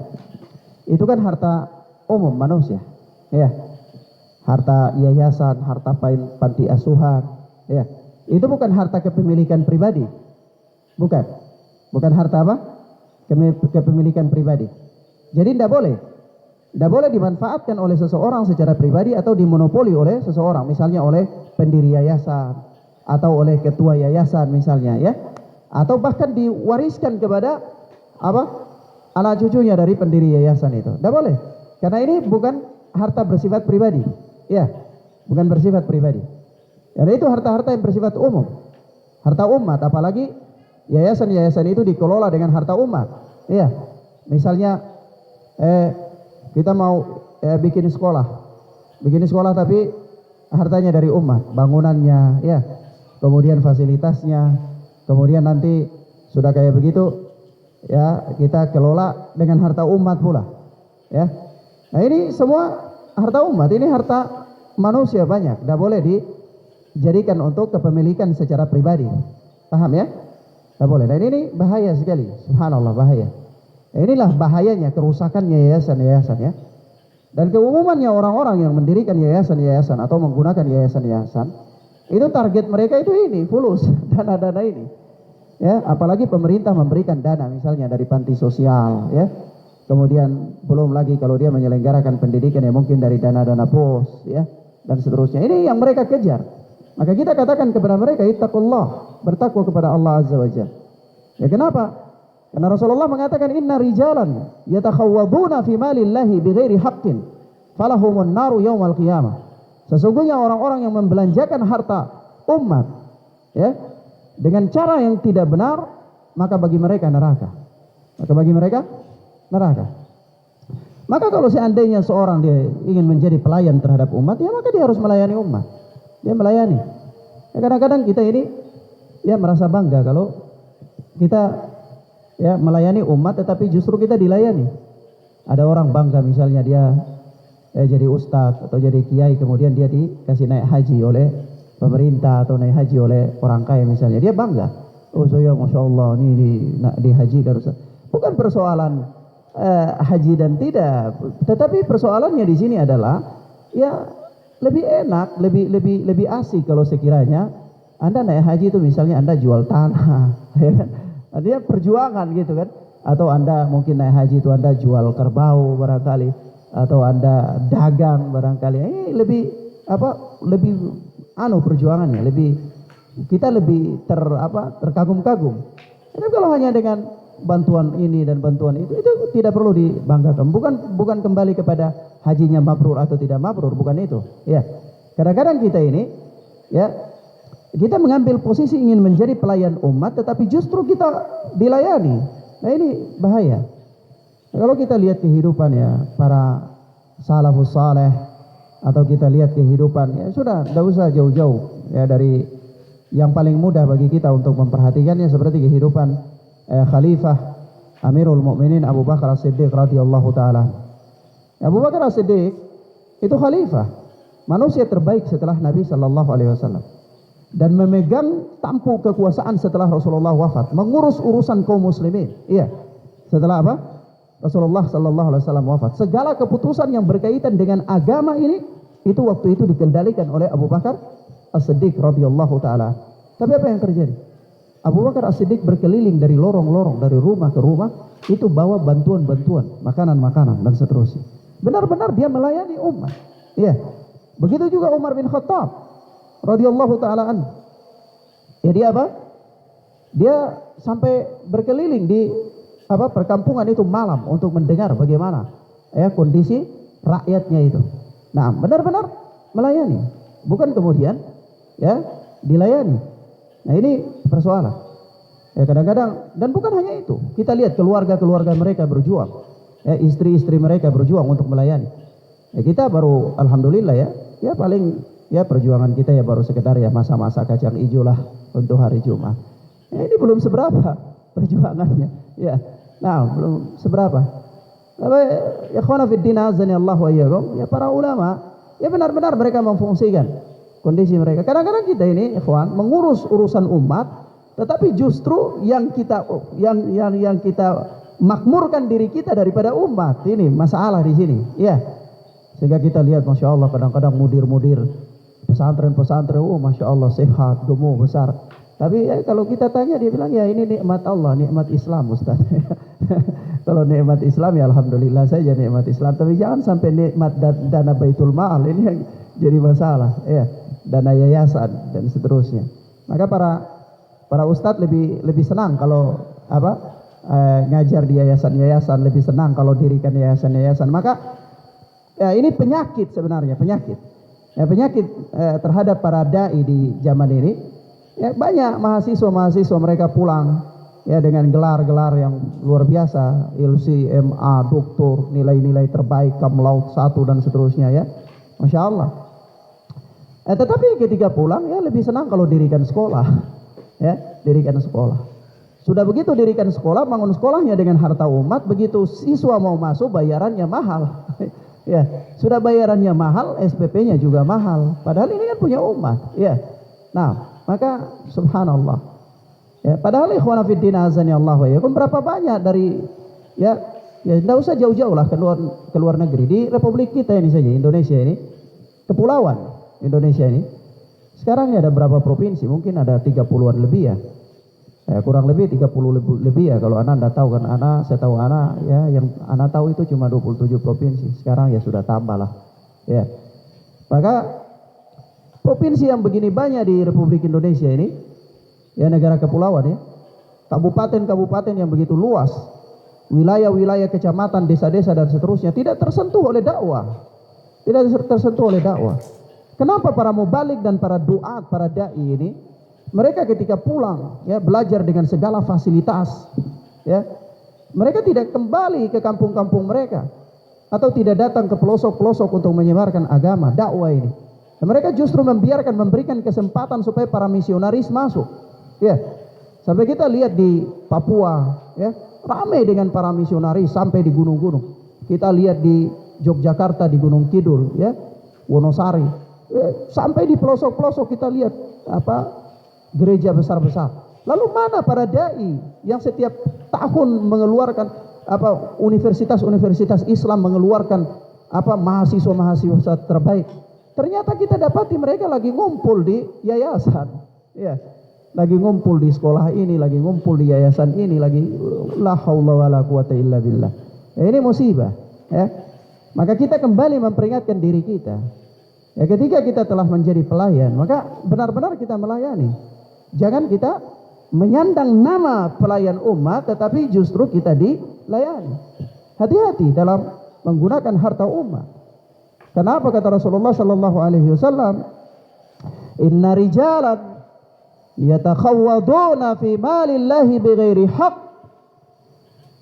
[SPEAKER 1] Itu kan harta umum manusia, ya. Harta yayasan, harta panti asuhan, ya. Itu bukan harta kepemilikan pribadi. Bukan harta apa? Kepemilikan pribadi. Jadi tidak boleh dimanfaatkan oleh seseorang secara pribadi atau dimonopoli oleh seseorang, misalnya oleh pendiri yayasan atau oleh ketua yayasan misalnya, ya. Atau bahkan diwariskan kepada anak cucunya dari pendiri yayasan itu. Tidak boleh. Karena ini bukan harta bersifat pribadi. Ya, bukan bersifat pribadi. Karena itu harta-harta yang bersifat umum. Harta umat, apalagi yayasan-yayasan itu dikelola dengan harta umat. Ya. Misalnya kita mau bikin sekolah tapi hartanya dari umat, bangunannya, ya. Kemudian fasilitasnya, kemudian nanti sudah kayak begitu, ya, kita kelola dengan harta umat pula, ya. Nah, ini semua harta umat, ini harta manusia banyak, tidak boleh dijadikan untuk kepemilikan secara pribadi, paham, ya? Tidak boleh. Dan ini bahaya sekali, subhanallah, bahaya. Inilah bahayanya kerusakan yayasan-yayasan, ya. Dan keumumannya orang-orang yang mendirikan yayasan-yayasan atau menggunakan yayasan-yayasan, itu target mereka itu ini, fulus, dana-dana ini. Ya, apalagi pemerintah memberikan dana misalnya dari panti sosial, ya. Kemudian belum lagi kalau dia menyelenggarakan pendidikan yang mungkin dari dana-dana pos, ya, dan seterusnya. Ini yang mereka kejar. Maka kita katakan kepada mereka, ittaqullah, bertakwa kepada Allah Azza wa Jalla. Ya, kenapa? Karena Rasulullah mengatakan inna rijalan yatakhawwaduna fi malillahi bighairi haqqin falahumun naru yaumal qiyamah. Sesungguhnya orang-orang yang membelanjakan harta umat ya dengan cara yang tidak benar, maka bagi mereka neraka. Maka bagi mereka neraka. Maka kalau seandainya seorang dia ingin menjadi pelayan terhadap umat, ya maka dia harus melayani umat. Dia melayani. Ya, kadang-kadang kita ini ya merasa bangga kalau kita ya melayani umat, tetapi justru kita dilayani. Ada orang bangga misalnya dia jadi ustadz atau jadi kiai, kemudian dia dikasih naik haji oleh pemerintah atau naik haji oleh orang kaya misalnya, dia bangga. Oh saya masya Allah ini di haji kan Ustaz. Bukan persoalan haji dan tidak, tetapi persoalannya di sini adalah ya lebih enak, lebih asik kalau sekiranya Anda naik haji itu misalnya Anda jual tanah, ya kan? Dia perjuangan gitu kan, atau Anda mungkin naik haji itu Anda jual kerbau barangkali, atau Anda dagang barangkali. Ini lebih perjuangannya kita lebih terkagum-kagum. Tapi kalau hanya dengan bantuan ini dan bantuan itu tidak perlu dibanggakan. Bukan kembali kepada hajinya mabrur atau tidak mabrur, bukan itu. Ya. Kadang-kadang kita ini ya kita mengambil posisi ingin menjadi pelayan umat, tetapi justru kita dilayani. Nah ini bahaya. Kalau kita lihat kehidupan ya para salafus saleh, atau kita lihat kehidupan ya sudah, tidak usah jauh-jauh ya dari yang paling mudah bagi kita untuk memperhatikannya, seperti kehidupan Khalifah Amirul Mukminin Abu Bakar As-Siddiq radhiyallahu taala. Abu Bakar As-Siddiq itu khalifah, manusia terbaik setelah Nabi sallallahu alaihi wasallam, dan memegang tampuk kekuasaan setelah Rasulullah wafat, mengurus urusan kaum muslimin. Iya. Setelah apa? Rasulullah sallallahu alaihi wasallam wafat, segala keputusan yang berkaitan dengan agama ini itu waktu itu dikendalikan oleh Abu Bakar As-Siddiq radhiyallahu taala. Tapi apa yang terjadi? Abu Bakar As-Siddiq berkeliling dari lorong-lorong, dari rumah ke rumah, itu bawa bantuan-bantuan, makanan-makanan dan seterusnya. Benar-benar dia melayani umat. Iya. Begitu juga Umar bin Khattab radhiyallahu taala an. Ya dia apa? Dia sampai berkeliling di perkampungan itu malam untuk mendengar bagaimana ya kondisi rakyatnya itu. Nah, benar-benar melayani, bukan kemudian ya dilayani. Nah, ini persoalan. Ya kadang-kadang, dan bukan hanya itu. Kita lihat keluarga-keluarga mereka berjuang. Ya, istri-istri mereka berjuang untuk melayani. Ya kita baru alhamdulillah ya paling ya perjuangan kita ya baru sekedar ya masa-masa kacang hijau lah untuk hari Jumat. Ya, ini belum seberapa perjuangannya. Ya. Nah, belum seberapa. Tapi ya ikhwana fid din azani Allah wa iyyakum, ya para ulama ya benar-benar mereka memfungsikan kondisi mereka. Kadang-kadang kita ini ikhwan mengurus urusan umat, tetapi justru yang kita makmurkan diri kita daripada umat. Ini masalah di sini. Ya. Sehingga kita lihat masya Allah kadang-kadang mudir-mudir pesantren-pesantren, masya Allah sehat, gemuk, besar. Tapi ya, kalau kita tanya dia bilang ya ini nikmat Allah, nikmat Islam Ustaz. Kalau nikmat Islam ya alhamdulillah saja nikmat Islam. Tapi jangan sampai nikmat dana Baitul Mal, ini yang jadi masalah. Ya, dana yayasan dan seterusnya. Maka para ustadz lebih senang kalau ngajar di yayasan-yayasan, lebih senang kalau dirikan yayasan-yayasan. Maka ya ini penyakit sebenarnya, penyakit. Ya, penyakit terhadap para dai di zaman ini. Ya, banyak mahasiswa mereka pulang ya dengan gelar-gelar yang luar biasa, LC, MA, doktor, nilai-nilai terbaik, cum laude 1 dan seterusnya ya. Masya Allah. Tetapi ketika pulang ya lebih senang kalau dirikan sekolah. Ya, dirikan sekolah. Sudah begitu dirikan sekolah, bangun sekolahnya dengan harta umat, begitu siswa mau masuk bayarannya mahal. Ya, sudah bayarannya mahal, SPP-nya juga mahal. Padahal ini kan punya umat. Ya. Nah, maka subhanallah. Ya, padahal ikhwan fillah azani Allah wa iyyakum, berapa banyak dari ya tidak usah jauh-jauh lah ke luar negeri, di Republik kita ini saja, Indonesia ini, kepulauan Indonesia ini. Sekarang ada berapa provinsi? Mungkin ada 30-an lebih ya. Kurang lebih 30 lebih ya, kalau Anda tidak tahu kan. Saya tahu ya, yang Anda tahu itu cuma 27 provinsi. Sekarang ya sudah tambah lah. Ya. Maka provinsi yang begini banyak di Republik Indonesia ini, ya negara kepulauan ya, kabupaten-kabupaten yang begitu luas, wilayah-wilayah kecamatan, desa-desa dan seterusnya tidak tersentuh oleh dakwah. Tidak tersentuh oleh dakwah. Kenapa para mubalik dan para duat, para dai ini, mereka ketika pulang ya belajar dengan segala fasilitas, ya, mereka tidak kembali ke kampung-kampung mereka atau tidak datang ke pelosok-pelosok untuk menyebarkan agama, dakwah ini. Dan mereka justru memberikan kesempatan supaya para misionaris masuk. Ya. Sampai kita lihat di Papua, ya, ramai dengan para misionaris sampai di gunung-gunung. Kita lihat di Yogyakarta di Gunung Kidul, ya, Wonosari. Sampai di pelosok-pelosok kita lihat gereja besar-besar. Lalu mana para dai yang setiap tahun mengeluarkan universitas-universitas Islam mengeluarkan mahasiswa-mahasiswa terbaik? Ternyata kita dapati mereka lagi ngumpul di yayasan, ya, lagi ngumpul di sekolah ini, lagi ngumpul di yayasan ini, lagi la haula wala quwata illa billah. Ini musibah, ya. Maka kita kembali memperingatkan diri kita. Ya, ketika kita telah menjadi pelayan, maka benar-benar kita melayani. Jangan kita menyandang nama pelayan umat, tetapi justru kita dilayani. Hati-hati dalam menggunakan harta umat. Kenapa kata Rasulullah Sallallahu Alaihi Wasallam, Inna rijalan yatakhawwaduna fi malillahi bighairi haqq.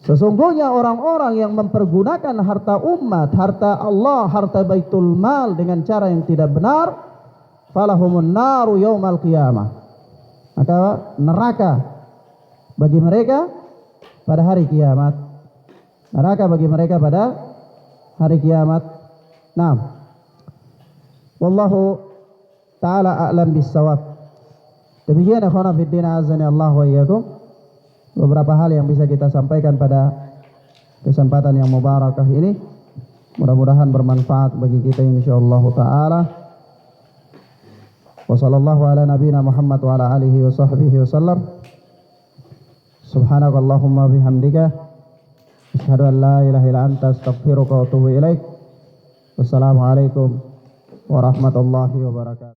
[SPEAKER 1] Sesungguhnya orang-orang yang mempergunakan harta umat, harta Allah, harta baitul mal dengan cara yang tidak benar, falahumun naru yaumal qiyamah. Maka neraka bagi mereka pada hari kiamat. Neraka bagi mereka pada hari kiamat. Naam. Wallahu ta'ala a'lam bis-shawab. Demikian ikhwan fillah azani Allah wa iyyakum. Beberapa hal yang bisa kita sampaikan pada kesempatan yang mubarakah ini, mudah-mudahan bermanfaat bagi kita insyaallah taala. Wa sallallahu ala nabiyyina Muhammad wa ala alihi wa sahbihi wasallam. Subhanakallahumma bihamdika asyhadu an la ilaha illa anta astaghfiruka wa atubu ilaik. Wassalamualaikum warahmatullahi wabarakatuh.